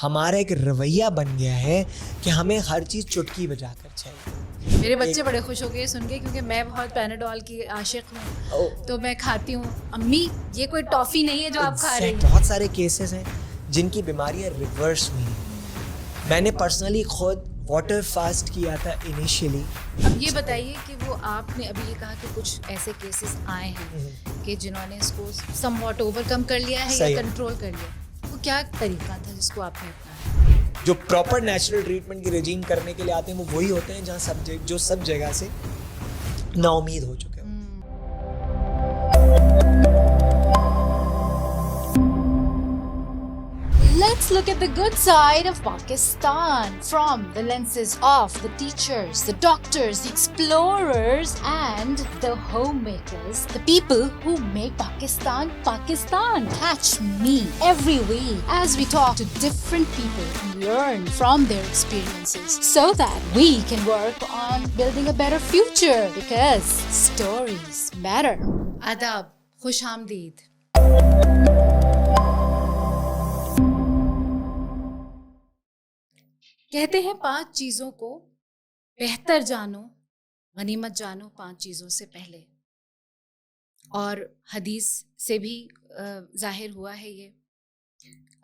हमारा एक रवैया बन गया है कि हमें हर चीज़ चुटकी बजाकर चाहिए। मेरे बच्चे बड़े खुश हो गए सुन के, क्योंकि मैं बहुत पैनाडोल की आशिक हूँ, तो मैं खाती हूँ। अम्मी ये कोई टॉफ़ी नहीं है जो आप खा रही हैं। बहुत सारे केसेस हैं जिनकी बीमारियां रिवर्स हुई हैं। मैंने पर्सनली खुद वाटर फास्ट किया था इनिशियली। अब ये बताइए कि वो आपने अभी ये कहा कि कुछ ऐसे केसेस आए हैं कि जिन्होंने इसको समवॉट ओवरकम कर लिया है या कंट्रोल कर लिया, वो क्या तरीका था जिसको आपने अपनाया? जो प्रॉपर नेचुरल ट्रीटमेंट की रेजिम करने के लिए आते हैं वो वही होते हैं जहाँ सब जगह से नाउमीद हो चुके हैं। Let's look at the good side of Pakistan from the lenses of the teachers, the doctors, the explorers and the homemakers, the people who make Pakistan Pakistan. Catch me every week as we talk to different people and learn from their experiences so that we can work on building a better future, because stories matter. Adab, Khush Amdeed. कहते हैं 5 चीज़ों को बेहतर जानो, गनीमत जानो 5 चीज़ों से पहले, और हदीस से भी जाहिर हुआ है ये।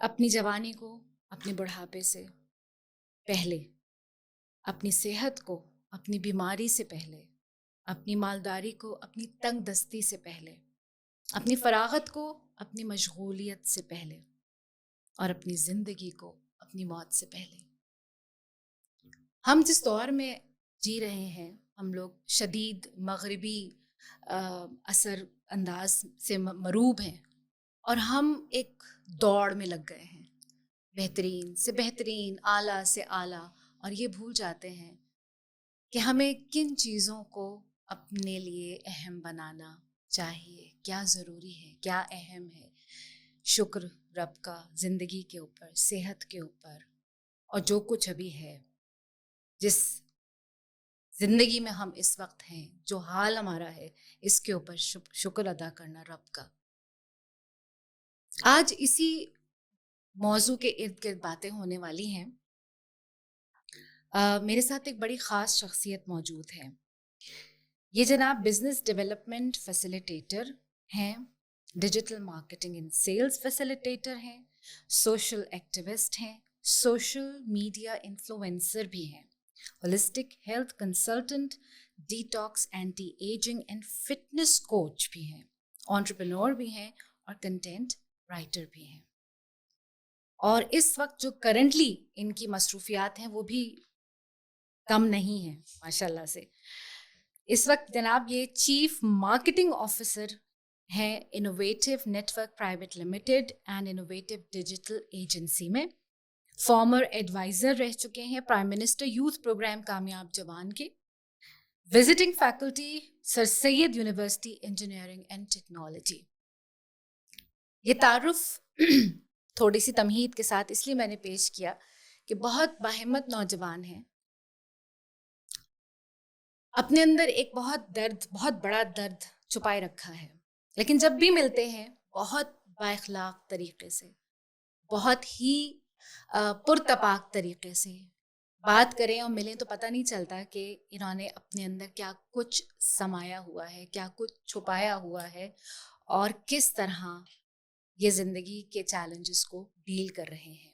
अपनी जवानी को अपने बुढ़ापे से पहले, अपनी सेहत को अपनी बीमारी से पहले, अपनी मालदारी को अपनी तंग दस्ती से पहले, अपनी फरागत को अपनी मशगूलियत से पहले, और अपनी ज़िंदगी को अपनी मौत से पहले। हम जिस दौर में जी रहे हैं, हम लोग शदीद मगरिबी असर अंदाज से मरूब हैं, और हम एक दौड़ में लग गए हैं, बेहतरीन से बेहतरीन, आला से आला, और ये भूल जाते हैं कि हमें किन चीज़ों को अपने लिए अहम बनाना चाहिए, क्या ज़रूरी है, क्या अहम है। शुक्र रब का ज़िंदगी के ऊपर, सेहत के ऊपर, और जो कुछ अभी है, जिस जिंदगी में हम इस वक्त हैं, जो हाल हमारा है, इसके ऊपर शुक्र अदा करना रब का। आज इसी मौजू के इर्द गिर्द बातें होने वाली हैं। मेरे साथ एक बड़ी ख़ास शख्सियत मौजूद है। ये जनाब बिजनेस डेवलपमेंट फैसिलिटेटर हैं, digital marketing and sales facilitator हैं, सोशल एक्टिविस्ट हैं, सोशल मीडिया इन्फ्लुएंसर भी हैं, holistic health consultant, detox, anti ageing and fitness coach भी हैं, एंटरप्रेन्योर भी हैं, और कंटेंट राइटर भी हैं। और इस वक्त जो करंटली इनकी मसरूफियात हैं वो भी कम नहीं है, माशाल्लाह से। इस वक्त जनाब ये चीफ मार्केटिंग ऑफिसर हैं innovative network private limited and innovative digital agency में। फॉर्मर एडवाइजर रह चुके हैं प्राइम मिनिस्टर यूथ प्रोग्राम कामयाब जवान के, visiting faculty sir Syed university engineering and technology. ये तारुफ थोड़ी सी तमहीद के साथ इसलिए मैंने पेश किया कि बहुत बाहिम्मत नौजवान हैं, अपने अंदर एक बहुत बड़ा दर्द छुपाए रखा है, लेकिन जब भी मिलते हैं बहुत बाइखलाक तरीके से, बहुत ही पुरतपाक तरीके से बात करें और मिलें तो पता नहीं चलता कि इन्होंने अपने अंदर क्या कुछ समाया हुआ है, क्या कुछ छुपाया हुआ है, और किस तरह ये ज़िंदगी के चैलेंजेस को डील कर रहे हैं।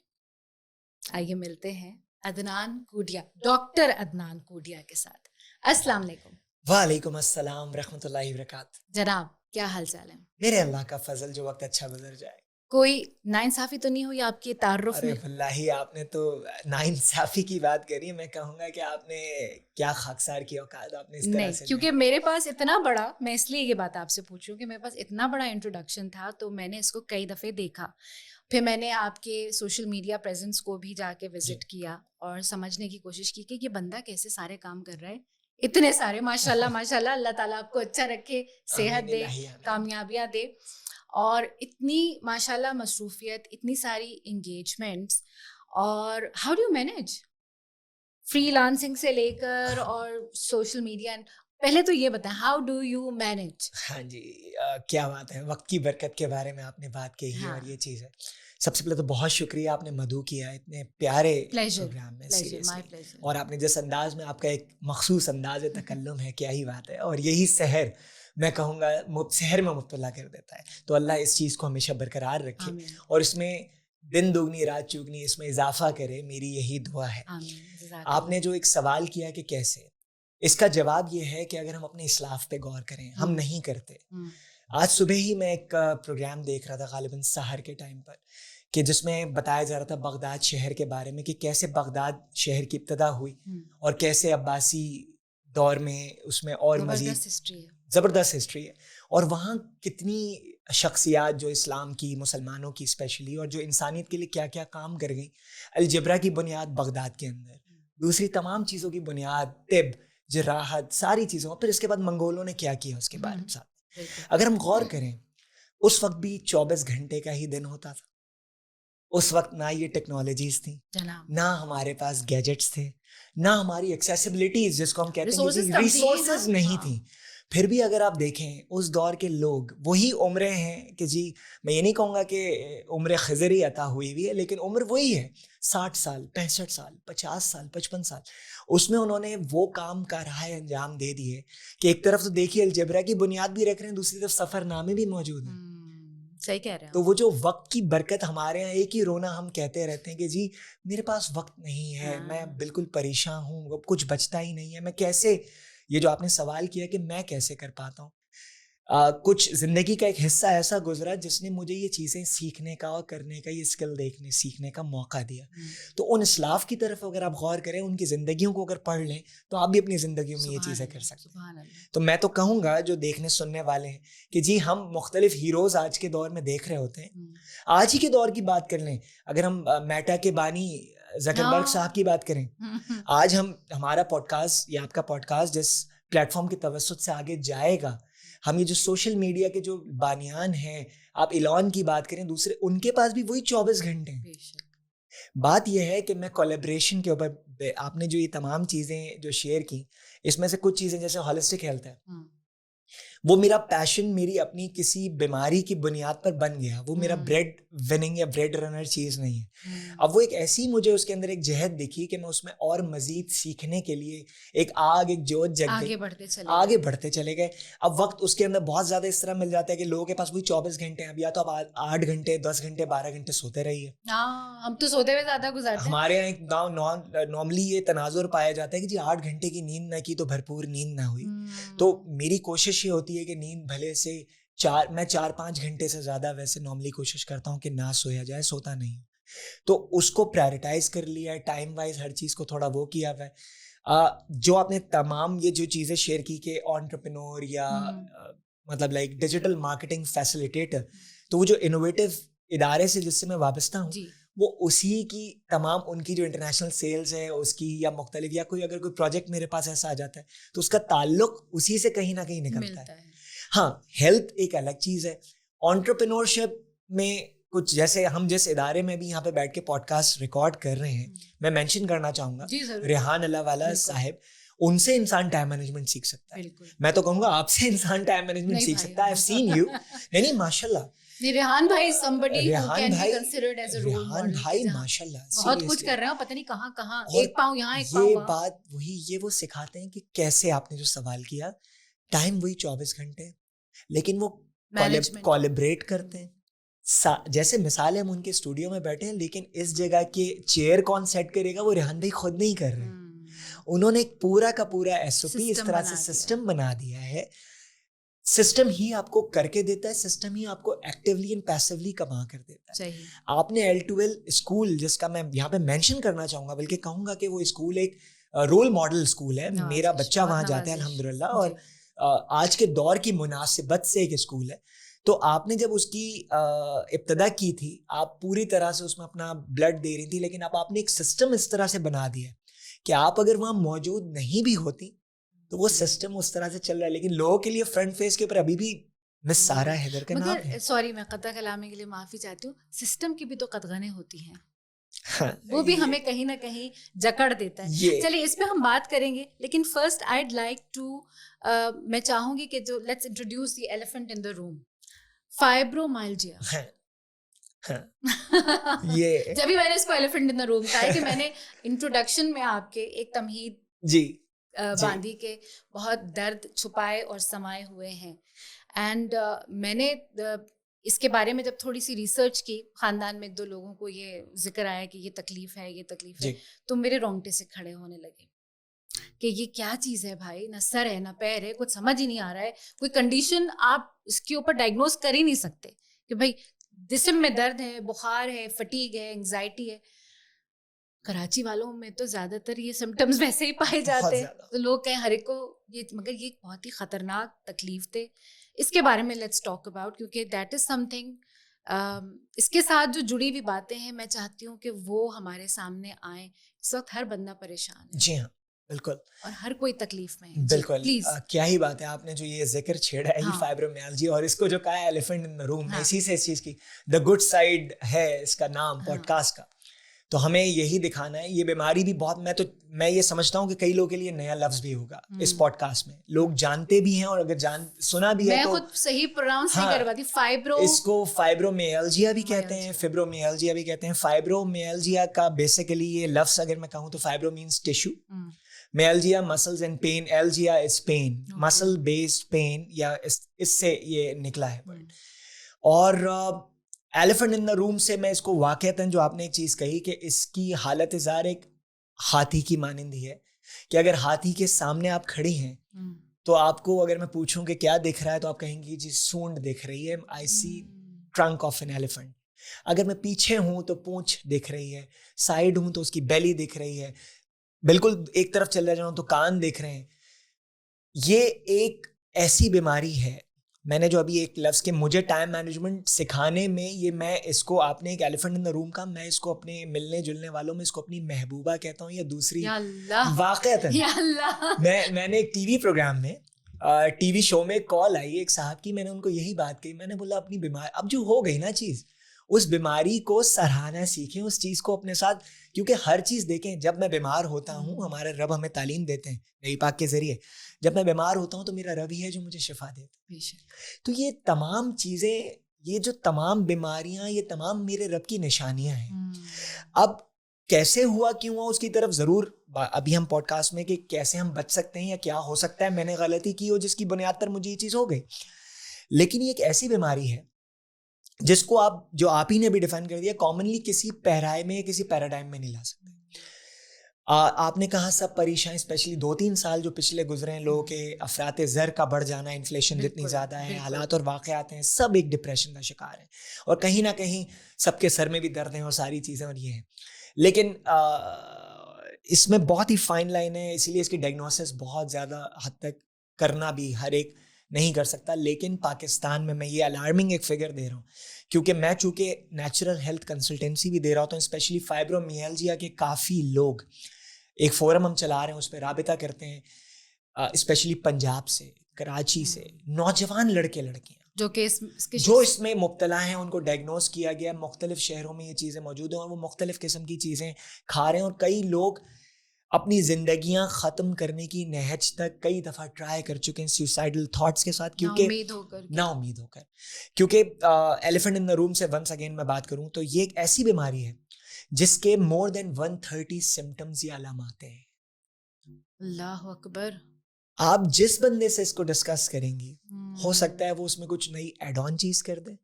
आइए मिलते हैं अदनान कूडिया, डॉक्टर अदनान कूडिया के साथ। अस्सलाम वालेकुम। वालेकुम अस्सलाम रहमतुल्लाहि व बरकातहू। जनाब क्या हाल चाल है? मेरे अल्लाह का फजल, जो वक्त अच्छा गुजर जाए। कोई नाइंसाफ़ी तो नहीं हुई आपके तारुफ अरे में? वल्लाही आपने तो नाइंसाफ़ी की बात करी। मैं कहूँगा कि आपने क्या खाकसार की औकात आपने इस तरह नहीं, से। क्योंकि मेरे पास इतना बड़ा, मैं इसलिए ये बात आपसे पूछ रही हूँ कि मेरे पास इतना बड़ा इंट्रोडक्शन था, तो मैंने इसको कई दफ़े देखा, फिर मैंने आपके सोशल मीडिया प्रेजेंस को भी जाके विजिट किया और समझने की कोशिश की कि ये बंदा कैसे सारे काम कर रहा है, इतने सारे, माशाल्लाह माशाल्लाह। अल्लाह ताला आपको अच्छा रखे, सेहत दे, कामयाबियाँ दे, और इतनी माशाल्लाह मसरूफियत, इतनी सारी इंगेजमेंट्स। और how do you manage freelancing से लेकर और सोशल मीडिया? पहले तो ये बताएं, हाउ डू यू मैनेज? हाँ जी, क्या बात है, वक्त की बरकत के बारे में आपने बात कही है, हाँ। और ये चीज़ है सबसे पहले तो बहुत शुक्रिया आपने मधु किया इतने प्यारे Pleasure, प्रोग्राम में, pleasure, my सीरियसली। pleasure. और आपने जिस अंदाज में, आपका एक मखसूस अंदाज तकल्लुम है, क्या ही बात है। और यही सहर, मैं कहूँगा सहर में मुब्तला कर देता है। तो अल्लाह इस चीज़ को हमेशा बरकरार रखे आमीन, और इसमें दिन दुगनी रात चुगनी इसमें इजाफा करे, मेरी यही दुआ है। आमीन, जज़ाकल्लाह। आपने जो एक सवाल किया कि कैसे, इसका जवाब ये है कि अगर हम अपने इस्लाफ पे गौर करें, हम नहीं करते। आज सुबह ही मैं एक प्रोग्राम देख रहा था, गालिबन सहर के टाइम पर, कि जिसमें बताया जा रहा था बगदाद शहर के बारे में, कि कैसे बगदाद शहर की इब्तदा हुई और कैसे अब्बासी दौर में उसमें और मजीद जबरदस्त हिस्ट्री है। ज़बरदस्त हिस्ट्री है। और वहाँ कितनी शख्सियात जो इस्लाम की, मुसलमानों की स्पेशली, और जो इंसानियत के लिए क्या क्या काम कर गई। अलजबरा की बुनियाद बगदाद के अंदर, दूसरी तमाम चीज़ों की बुनियाद तिब, जराहत, सारी चीज़ों। फिर इसके बाद मंगोलों ने क्या किया उसके बारे में साथ। अगर हम गौर करें, उस वक्त भी 24 घंटे का ही दिन होता था। उस वक्त ना ये टेक्नोलॉजीज थी, ना हमारे पास गैजेट्स थे, ना हमारी एक्सेसिबिलिटीज जिसको हम कहते हैं रिसोर्सेज नहीं थी। फिर भी अगर आप देखें उस दौर के लोग, वही उम्रें हैं कि जी, मैं ये नहीं कहूँगा कि उम्र खज़री अता हुई हुई है, लेकिन उम्र वही है, 60 साल, 65 साल, 50 साल, 55 साल। उसमें उन्होंने वो काम का राह अंजाम दे दिए कि एक तरफ तो देखिए अलजबरा की बुनियाद भी रख रहे हैं, दूसरी तरफ सफ़रनामे भी मौजूद हैं। सही कह रहे हैं। तो वो जो वक्त की बरकत, हमारे यहाँ एक ही रोना हम कहते रहते हैं कि जी मेरे पास वक्त नहीं है, मैं बिल्कुल परेशान हूँ, अब कुछ बचता ही नहीं है, मैं कैसे, ये जो आपने सवाल किया कि मैं कैसे कर पाता हूँ, कुछ ज़िंदगी का एक हिस्सा ऐसा गुजरा जिसने मुझे ये चीज़ें सीखने का और करने का, ये स्किल देखने सीखने का मौका दिया। तो उन इस्लाफ की तरफ अगर आप गौर करें, उनकी ज़िंदगियों को अगर पढ़ लें, तो आप भी अपनी ज़िंदगियों में ये चीज़ें कर सकते हैं। तो मैं तो कहूँगा जो देखने सुनने वाले हैं कि जी हम मुख्तलिफ हीरोज़ आज के दौर में देख रहे होते हैं। आज ही के दौर की बात कर लें, अगर हम मेटा के बानी ज़करबर्ग साहब की बात करें, आज हमारा पॉडकास्ट या आपका पॉडकास्ट जिस प्लेटफॉर्म की तवज्जुह से आगे जाएगा, हम ये जो सोशल मीडिया के जो बानियान हैं, आप इलॉन की बात करें, दूसरे, उनके पास भी वही 24 घंटे हैं। बात यह है कि मैं कोलैबोरेशन के ऊपर, आपने जो ये तमाम चीज़ें जो शेयर की, इसमें से कुछ चीज़ें जैसे होलिस्टिक हेल्थ है, वो मेरा पैशन, मेरी अपनी किसी बीमारी की बुनियाद पर बन गया। वो मेरा ब्रेड विनिंग या ब्रेड रनर चीज़ नहीं है। अब वो एक ऐसी, मुझे उसके अंदर एक जहद दिखी कि मैं उसमें और मज़ीद सीखने के लिए एक आग, एक जोत जग गई, आगे बढ़ते चले गए। अब वक्त उसके अंदर बहुत ज़्यादा इस तरह मिल जाता है कि लोगों के पास वही 24 घंटे हैं। अब या तो आप 8 घंटे, 10 घंटे, 12 घंटे सोते रहिए। हम तो सोते हुए ज़्यादा गुजारते हैं। हमारे यहाँ एक गाँव नॉर्मली ये तनाजुर पाया जाता है कि जी 8 घंटे की नींद ना की तो भरपूर नींद ना हुई। तो मेरी कोशिश ये होती है कि नींद भले से मैं 4-5 घंटे से ज़्यादा वैसे नॉर्मली कोशिश करता हूँ कि ना सोया जाए, सोता नहीं। तो उसको प्रायोरिटाइज कर लिया है, टाइम वाइज हर चीज़ को थोड़ा वो किया हुआ है। जो आपने तमाम ये जो चीज़ें शेयर की कि एंटरप्रेन्योर या मतलब लाइक डिजिटल मार्केटिंग फैसिलिटेटर, तो वो जो इनोवेटिव इदारे से जिससे मैं वाबस्ता हूँ, वो उसी की तमाम उनकी जो इंटरनेशनल सेल्स है उसकी, या मुख्तलिफ, या कोई अगर कोई प्रोजेक्ट मेरे पास ऐसा आ जाता है तो उसका ताल्लुक उसी से कहीं ना कहीं निकलता है। हाँ, हेल्थ एक अलग चीज़ है। एंटरप्रेन्योरशिप में कुछ, जैसे हम जिस इदारे में भी यहाँ पे बैठ के पॉडकास्ट रिकॉर्ड कर रहे हैं, मैं मेंशन करना चाहूँगा रेहान अल्लाहवाला साहिब, उनसे इंसान टाइम मैनेजमेंट सीख सकता है। मैं तो कहूँगा आपसे इंसान टाइम मैनेजमेंट सीख सकता है। आई हैव सीन यू, नहीं माशाल्लाह, रेहान भाई somebody who can be considered as a role model। Rehan भाई माशाल्लाह बहुत कुछ कर रहे हो, पता नहीं कहाँ एक पाँव यहाँ एक पाँव वहाँ। बात वही, ये वो सिखाते हैं कि कैसे, आपने जो सवाल किया, टाइम वही 24 घंटे, लेकिन वो कोलैबोरेट करते हैं। जैसे मिसाल है, हम उनके स्टूडियो में बैठे हैं, लेकिन इस जगह के चेयर कौन सेट करेगा वो रेहान भाई खुद नहीं कर रहे। उन्होंने एक पूरा का पूरा एसओपी इस तरह से सिस्टम बना दिया है। सिस्टम ही आपको करके देता है, सिस्टम ही आपको एक्टिवली एंड पैसिवली कमा कर देता है। आपने L2L स्कूल, जिसका मैं यहाँ पे मेंशन करना चाहूँगा, बल्कि कहूँगा कि वो स्कूल एक रोल मॉडल स्कूल है। मेरा बच्चा वहाँ जाता है अल्हम्दुलिल्लाह, और आज के दौर की मुनासिबत से एक स्कूल है। तो आपने जब उसकी इब्तदा की थी, आप पूरी तरह से उसमें अपना ब्लड दे रही थी, लेकिन अब आपने एक सिस्टम इस तरह से बना दिया कि आप अगर वहाँ मौजूद नहीं भी होती तो वो सिस्टम उस तरह से चल रहा है। लेकिन लोगों के लिए फ्रंट फेस के ऊपर अभी भी मिस सारा हैदर का नाम है। सॉरी, मैं कता कलामी के लिए माफी चाहती हूँ। सिस्टम की भी तो कदगने होती हैं। हाँ, वो भी हमें कहीं ना कहीं जकड़ देता है। चलिए इस पे हम बात करेंगे, लेकिन फर्स्ट आईड लाइक टू, मैं चाहूंगी कि जो let's introduce the elephant in the room, fibromyalgia. ये जब भी मैंने इसको एलिफेंट इन द रूम कहा है कि मैंने इंट्रोडक्शन में आपके एक तमहीद जी बांधी के बहुत दर्द छुपाए और समाये हुए हैं। एंड मैंने इसके बारे में जब थोड़ी सी रिसर्च की, खानदान में 2 लोगों को ये जिक्र आया कि ये तकलीफ है, ये तकलीफ है, तो मेरे रोंगटे से खड़े होने लगे कि ये क्या चीज़ है भाई, ना सर है ना पैर है, कुछ समझ ही नहीं आ रहा है, कोई कंडीशन आप इसके ऊपर डायग्नोज कर ही नहीं सकते कि भाई जिस्म में दर्द है, बुखार है, फटीग है, एंग्जाइटी है। कराची वालों में तो ज्यादातर ये सिम्टम्स वैसे ही पाए जाते हैं, तो लोग कहें हर एक को ये, मगर ये बहुत ही खतरनाक तकलीफ थे। इसके बारे में लेट्स टॉक अबाउट, क्योंकि दैट इज समथिंग, इसके साथ जो जुड़ी हुई बातें हैं मैं चाहती हूँ कि वो हमारे सामने आए। इस वक्त हर बंदा परेशान है। जी हाँ, बिल्कुल, और हर कोई तकलीफ में है। बिल्कुल। प्लीज क्या ही बात है, आपने जो ये जिक्र छेड़ा है, हाँ। ही फाइब्रोमियाल्जिया, और इसको जो कहा है एलिफेंट इन द रूम, हाँ। इसी से इस चीज की द गुड साइड है इसका नाम, हाँ। पॉडकास्ट का। तो हमें यही दिखाना है। ये बीमारी भी बहुत, मैं ये समझता हूँ कि कई लोगों के लिए नया लफ्ज भी होगा इस पॉडकास्ट में, लोग जानते भी हैं और अगर सुना भी है मैं तो खुद सही प्रोनाउंस नहीं कर पाती। इसको फाइब्रोमियाल्जिया भी कहते हैं, फिब्रोमियाल्जिया भी कहते हैं। फाइब्रोमियाल्जिया का बेसिकली ये लफ्ज अगर मैं कहूँ तो fibro means tissue, myalgia muscles and pain, algia is pain, muscle based pain, या इससे ये निकला है वर्ड। और एलिफेंट इन द रूम से मैं इसको वाकईतन, जो आपने एक चीज कही कि इसकी हालत ज़ाहिर एक हाथी की मानंद ही है, कि अगर हाथी के सामने आप खड़ी हैं तो आपको अगर मैं पूछूं कि क्या दिख रहा है तो आप कहेंगे जी सूंड दिख रही है, आई सी ट्रंक ऑफ एन एलिफेंट। अगर मैं पीछे हूं तो पूंछ दिख रही है, साइड हूं तो उसकी बेली दिख रही है, बिल्कुल एक तरफ चले जाऊं तो कान दिख रहे हैं। ये एक ऐसी बीमारी है, मैंने जो अभी एक लफ्ज़ के मुझे टाइम मैनेजमेंट सिखाने में, ये मैं इसको, आपने एक एलिफेंट इन द रूम का, मैं इसको अपने मिलने जुलने वालों में इसको अपनी महबूबा कहता हूँ, या दूसरी वाक़ईतन। मैंने एक टीवी प्रोग्राम में, टीवी शो में कॉल आई एक साहब की, मैंने उनको यही बात कही, मैंने बोला अपनी बीमारी अब जो हो गई ना चीज़, उस बीमारी को सराहना सीखें, उस चीज़ को अपने साथ, क्योंकि हर चीज़ देखें, जब मैं बीमार होता हूँ, हमारे रब हमें तालीम देते हैं नबी पाक के ज़रिए, जब मैं बीमार होता हूँ तो मेरा रब ही है जो मुझे शिफा देता है। तो ये तमाम चीज़ें, ये जो तमाम बीमारियाँ, ये तमाम मेरे रब की निशानियाँ हैं। अब कैसे हुआ, क्यों हुआ, उसकी तरफ ज़रूर अभी हम पॉडकास्ट में कि कैसे हम बच सकते हैं या क्या हो सकता है मैंने गलती की हो जिसकी बुनियाद पर मुझे ये चीज़ हो गई। लेकिन ये एक ऐसी बीमारी है जिसको आप, जो आप ही ने भी डिफाइन कर दिया, कॉमनली किसी पैराए में, किसी पैराडाइम में नहीं ला सकते। आपने कहा सब परेशान, स्पेशली 2-3 साल जो पिछले गुजरे हैं, लोगों के अफराते ज़र का बढ़ जाना, इन्फ्लेशन जितनी ज़्यादा है, हालात और वाक़यात हैं, सब एक डिप्रेशन का शिकार है, और कहीं ना कहीं सबके सर में भी दर्द हैं और सारी चीज़ें, और ये हैं। लेकिन इसमें बहुत ही फाइन लाइन है, इसीलिए इसकी डायग्नोसिस बहुत ज़्यादा हद तक करना भी हर एक नहीं कर सकता। लेकिन पाकिस्तान में मैं ये अलार्मिंग एक फिगर दे रहा हूँ, क्योंकि मैं चूँकि नेचुरल हेल्थ कंसल्टेंसी भी दे रहा होता हूँ, स्पेशली फाइब्रोमियाल्जिया के काफ़ी लोग, एक फोरम हम चला रहे हैं, उस पर राबिता करते हैं, स्पेशली पंजाब से, कराची से, नौजवान लड़के लड़कियाँ जो इसमें मुब्तला हैं, उनको डायग्नोस किया गया, मुख्तलिफ शहरों में ये चीज़ें मौजूद हैं, और वो मुख्तलिफ किस्म की चीज़ें खा रहे हैं, और कई लोग अपनी ज़िंदगियां ख़त्म करने की नहज तक कई दफ़ा ट्राई कर चुके हैं सुसाइडल थॉट्स के साथ, क्योंकि ना उम्मीद होकर। क्योंकि एलिफेंट इन द रूम से वंस अगेन मैं बात करूं तो ये एक ऐसी बीमारी है जिसके मोर देन 130 सिम्टम्स या अलामात हैं। अल्लाह अकबर। आप जिस बंदे से इसको डिस्कस करेंगी, हो सकता है वो उसमें कुछ नई एड ऑन चीज़ कर दे,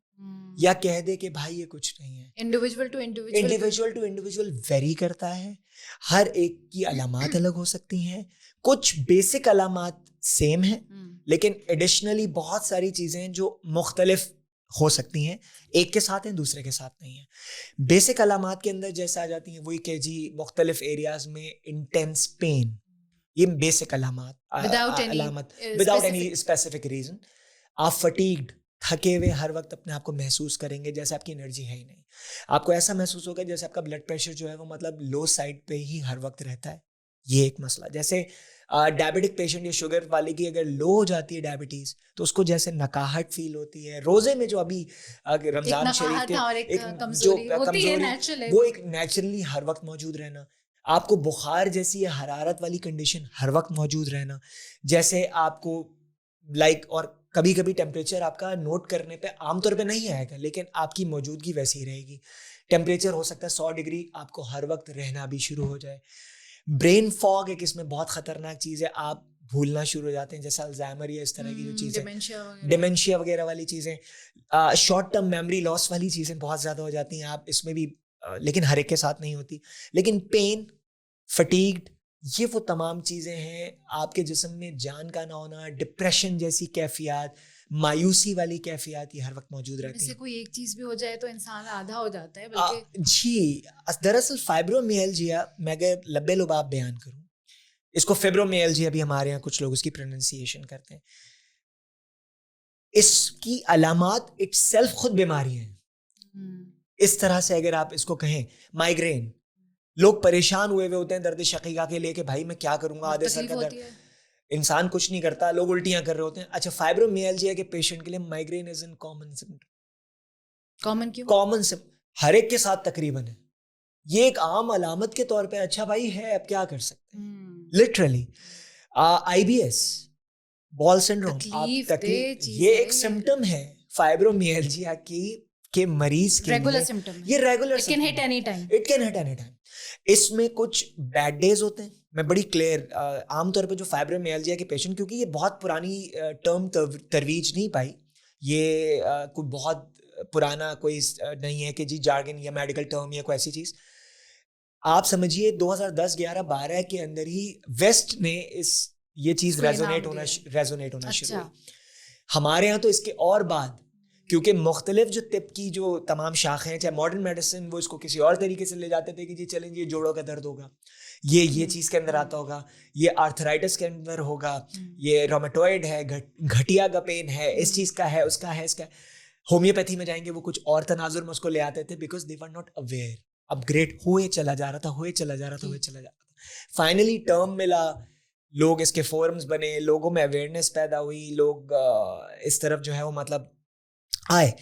या कह दे कि भाई ये कुछ नहीं है। इंडिविजुअल टू इंडिविजुअल वेरी करता है, हर एक की अलामात अलग हो सकती हैं, कुछ बेसिक अलामात सेम हैं, लेकिन एडिशनली बहुत सारी चीज़ें जो मुख्तलिफ हो सकती हैं, एक के साथ हैं दूसरे के साथ नहीं है। बेसिक अलामात के अंदर जैसे आ जाती हैं वही कि जी मुख्तलिफ एरियाज में इंटेंस पेन, ये बेसिक अलामात विदाउट एनी स्पेसिफिक रीज़न। आप फटीग्ड, थके हुए हर वक्त अपने आप को महसूस करेंगे जैसे आपकी एनर्जी है ही नहीं। आपको ऐसा महसूस होगा जैसे आपका ब्लड प्रेशर जो है वो मतलब लो साइड पे ही हर वक्त रहता है। ये एक मसला। जैसे डायबिटिक पेशेंट या शुगर वाले की अगर लो हो जाती है डायबिटीज़ तो उसको जैसे नकाहट फील होती है। रोज़े में जो अभी रमज़ान शरीफ के एक कमज़ोरी वो एक नेचुरली हर वक्त मौजूद रहना। आपको बुखार जैसी हरारत वाली कंडीशन हर वक्त मौजूद रहना, जैसे आपको और कभी कभी टेम्परेचर आपका नोट करने पे आमतौर पे नहीं आएगा, लेकिन आपकी मौजूदगी वैसी रहेगी। टेम्परेचर हो सकता है 100 डिग्री आपको हर वक्त रहना भी शुरू हो जाए। ब्रेन फॉग एक इसमें बहुत खतरनाक चीज़ है, आप भूलना शुरू हो जाते हैं, जैसे अल्जाइमर या इस तरह की जो चीज़ें, डिमेंशिया वगैरह वाली चीज़ें, शॉर्ट टर्म मेमोरी लॉस वाली चीज़ें बहुत ज़्यादा हो जाती हैं आप इसमें भी, लेकिन हर एक के साथ नहीं होती। लेकिन पेन, फटीग्ड, ये वो तमाम चीज़ें हैं, आपके जिस्म में जान का ना होना, डिप्रेशन जैसी कैफियत, मायूसी वाली कैफियत, ये हर वक्त मौजूद रहती है। कोई एक चीज़ भी हो जाए तो इंसान आधा हो जाता है बल्कि। जी, दरअसल फाइब्रोमियल्जिया, मैं अगर लब्बे लुबाब बयान करूँ, इसको फिब्रोमियल्जिया भी हमारे यहाँ कुछ लोग इसकी प्रोनाउंसिएशन करते हैं। इसकी अलामात इटसेल्फ खुद बीमारी है। इस तरह से अगर आप इसको कहें, माइग्रेन, लोग परेशान हुए होते हैं दर्द शकीका के लिए कि भाई मैं क्या करूंगा, आधे सर का दर्द, इंसान कुछ नहीं करता, लोग उल्टियां कर रहे होते हैं। अच्छा, फाइब्रोमियल्जिया के पेशेंट के लिए migraine is an common symptom. Common क्यों? कॉमन सिम्टम हर एक के साथ तकरीबन है, ये एक आम अलामत के तौर पे अच्छा भाई है, अब क्या कर सकते हैं। लिटरली IBS, बॉल सिंड्रोम, ये एक सिम्टम है फाइब्रोमियल्जिया की के मरीज के रेगुलर लिए। सिम्टम है, ये regular it can hit any time, it can hit any time. इसमें कुछ बैड डेज होते हैं, मैं बड़ी क्लियर, आमतौर पे जो फाइब्रोमियल्जिया के पेशेंट, क्योंकि ये बहुत पुरानी टर्म तरवीज नहीं पाई, ये कोई बहुत पुराना कोई नहीं है कि जी जार्गन या मेडिकल टर्म या कोई ऐसी चीज। आप समझिए 2010, 11, 12 के अंदर ही वेस्ट ने ये चीज रेजोनेट होना शुरू हुई। हमारे यहाँ तो इसके और बाद, क्योंकि मुख्तलिफ जो तिब की जो तमाम शाखें हैं, चाहे मॉडर्न मेडिसिन वो इसको किसी और तरीके से ले जाते थे कि जी चलें ये जोड़ों का दर्द होगा, ये चीज़ के अंदर आता होगा, ये आर्थराइटिस के अंदर होगा, ये रोमेटॉइड है, घटिया का पेन है, इस चीज़ का है, उसका है, इसका। होम्योपैथी में जाएंगे वो कुछ और तनाजुर में उसको ले आते थे, because they were not aware. Upgrade हुए चला जा रहा था। फाइनली टर्म मिला, लोग इसके फोरम्स बने, लोगों में अवेयरनेस पैदा हुई, लोग इस तरफ जो है वो मतलब आए।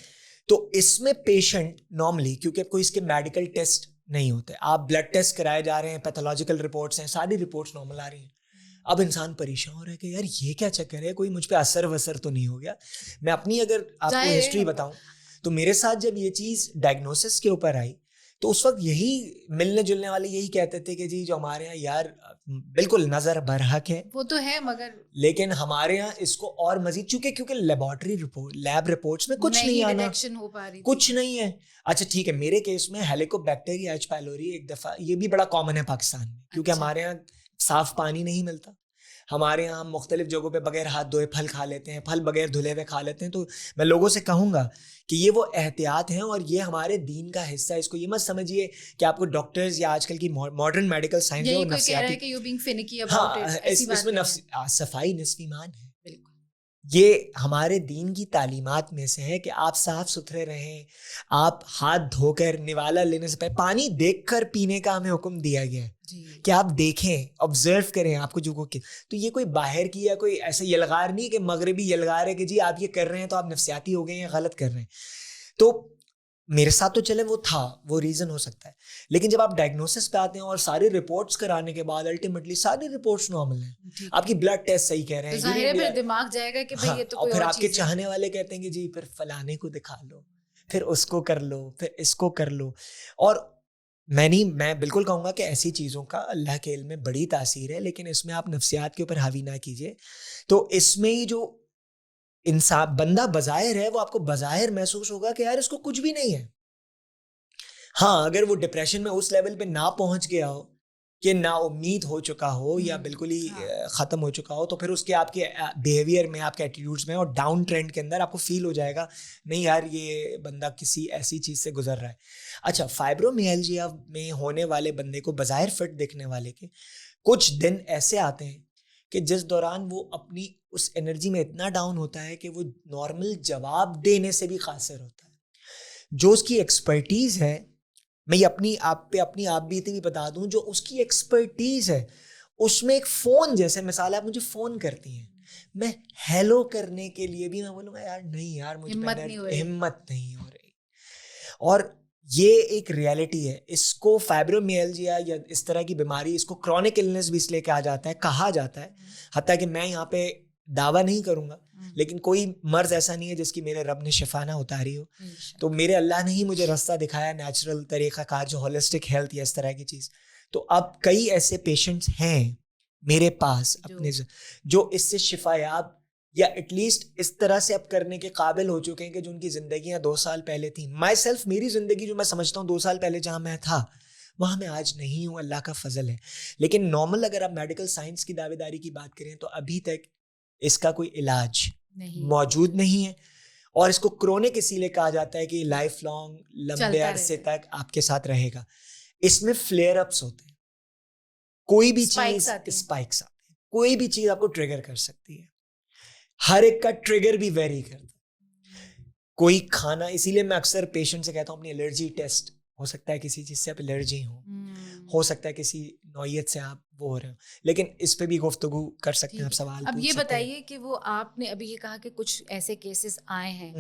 तो इसमें पेशेंट नॉर्मली, क्योंकि कोई इसके मेडिकल टेस्ट नहीं होते, आप ब्लड टेस्ट कराए जा रहे हैं, पैथोलॉजिकल रिपोर्ट्स हैं, सारी रिपोर्ट्स नॉर्मल आ रही हैं। अब इंसान परेशान हो रहा है कि यार ये क्या चक्कर है, कोई मुझ पे असर वसर तो नहीं हो गया। मैं अपनी अगर आपको हिस्ट्री बताऊं तो मेरे साथ जब ये चीज़ डायग्नोसिस के ऊपर आई तो उस वक्त यही मिलने जुलने वाले यही कहते थे कि जी जो हमारे यहाँ यार बिल्कुल नजर बरहक है, वो तो है, मगर लेकिन हमारे यहाँ इसको और मजीद, क्योंकि लेबोरेटरी रिपोर्ट, लैब रिपोर्ट्स में कुछ नहीं आना, हो पा रही कुछ नहीं है। अच्छा ठीक है, मेरे केस में हेलिकोबैक्टर एच पाइलोरी एक दफा, ये भी बड़ा कॉमन है पाकिस्तान में, क्योंकि हमारे यहाँ साफ पानी नहीं मिलता। हमारे यहाँ हम मुख्तलिफ जगहों पे बगैर हाथ धोए फल खा लेते हैं, फल बगैर धुले हुए खा लेते हैं। तो मैं लोगों से कहूँगा कि ये वो एहतियात हैं और ये हमारे दीन का हिस्सा है। इसको ये मत समझिए कि आपको डॉक्टर्स या आजकल की मॉडर्न मेडिकल साइंस है वो नफ्सियाती, हाँ, इसमें सफाई निस्फ ईमान है। ये हमारे दीन की तालीमात में से है कि आप साफ सुथरे रहें, आप हाथ धोकर, निवाला लेने से पहले पानी देखकर पीने का हमें हुक्म दिया गया है कि आप देखें, ऑब्जर्व करें आपको जो को। तो ये कोई बाहर की या कोई ऐसा यलगार नहीं कि मगरबी यलगार है कि जी आप ये कर रहे हैं तो आप नफ्सियाती हो गए या गलत कर रहे हैं। तो मेरे साथ तो चले वो था, वो रीज़न हो सकता है, लेकिन जब आप डायग्नोसिस पे आते हैं और सारी रिपोर्ट्स कराने के बाद अल्टीमेटली सारी रिपोर्ट्स नॉर्मल हैं, आपकी ब्लड टेस्ट सही कह रहे हैं, तो जाहिर है दिमाग जाएगा कि भाई ये तो कोई और फिर और आपके चीज़ चाहने वाले कहते हैं कि जी फिर फलाने को दिखा लो, फिर उसको कर लो, फिर इसको कर लो। और मैं बिल्कुल कहूँगा कि ऐसी चीज़ों का अल्लाह के इल्म में बड़ी तासीर है, लेकिन इसमें आप नफ्सियात के ऊपर हावी ना कीजिए। तो इसमें ही जो इंसान बंदा बज़ाहिर है वो आपको बज़ाहिर महसूस होगा कि यार इसको कुछ भी नहीं है। हाँ, अगर वो डिप्रेशन में उस लेवल पे ना पहुंच गया हो कि ना उम्मीद हो चुका हो या बिल्कुल ही ख़त्म हो चुका हो, तो फिर उसके आपके बिहेवियर में, आपके एटीट्यूड्स में और डाउन ट्रेंड के अंदर आपको फील हो जाएगा नहीं यार ये बंदा किसी ऐसी चीज़ से गुजर रहा है। अच्छा, फाइब्रोमियल्जिया में होने वाले बंदे को बज़ाहिर फिट दिखने वाले के कुछ दिन ऐसे आते हैं कि जिस दौरान वो अपनी उस एनर्जी में इतना डाउन होता है कि वो नॉर्मल जवाब देने से भी कासिर होता है। जो उसकी एक्सपर्टीज़ है, मैं ये अपनी आप बीती भी बता दूं, जो उसकी एक्सपर्टीज है उसमें एक फोन जैसे मिसाल, आप मुझे फोन करती हैं, मैं हेलो करने के लिए भी मैं बोलूँगा यार नहीं यार मुझे हिम्मत नहीं हो रही। और ये एक रियलिटी है। इसको फाइब्रोमियल्जिया या इस तरह की बीमारी, इसको क्रॉनिक इलनेस भी इसलिए कहा जाता है, हत्ता कि मैं यहाँ पे दावा नहीं करूँगा लेकिन कोई मर्ज ऐसा नहीं है जिसकी मेरे रब ने शिफा ना उतारी हो। तो मेरे अल्लाह ने ही मुझे रास्ता दिखाया, नेचुरल तरीका कार, जो होलिस्टिक हेल्थ या इस तरह की चीज़। तो अब कई ऐसे पेशेंट्स हैं मेरे पास अपने जो इससे शिफायाब या एटलीस्ट इस तरह से अब करने के काबिल हो चुके हैं कि जो उनकी जिंदगियां 2 साल पहले थी। माई सेल्फ, मेरी जिंदगी जो मैं समझता हूँ 2 साल पहले जहाँ मैं था वहाँ मैं आज नहीं हूँ, अल्लाह का फजल है। लेकिन नॉर्मल अगर आप मेडिकल साइंस की दावेदारी की बात करें तो अभी तक इसका कोई इलाज मौजूद नहीं है। और इसको क्रोनिक इसीलिए कहा जाता है कि लाइफ लॉन्ग, लंबे अरसे तक आपके साथ रहेगा। इसमें फ्लेयर अप्स होते हैं, कोई भी चीज स्पाइक्स आते हैं, कोई भी चीज आपको ट्रिगर कर सकती है। हर एक का ट्रिगर भी वेरी करता है। कोई खाना, इसीलिए मैं अक्सर पेशेंट से कहता हूँ अपनी एलर्जी टेस्ट, हो सकता है किसी चीज से आप एलर्जी हो सकता है किसी नौयत से आप वो हो रहे हो, लेकिन इस पे भी गुफ्तगू कर सकते हैं आप, सवाल अब ये बताइए कि वो आपने अभी ये कहा कि कुछ ऐसे केसेस आए हैं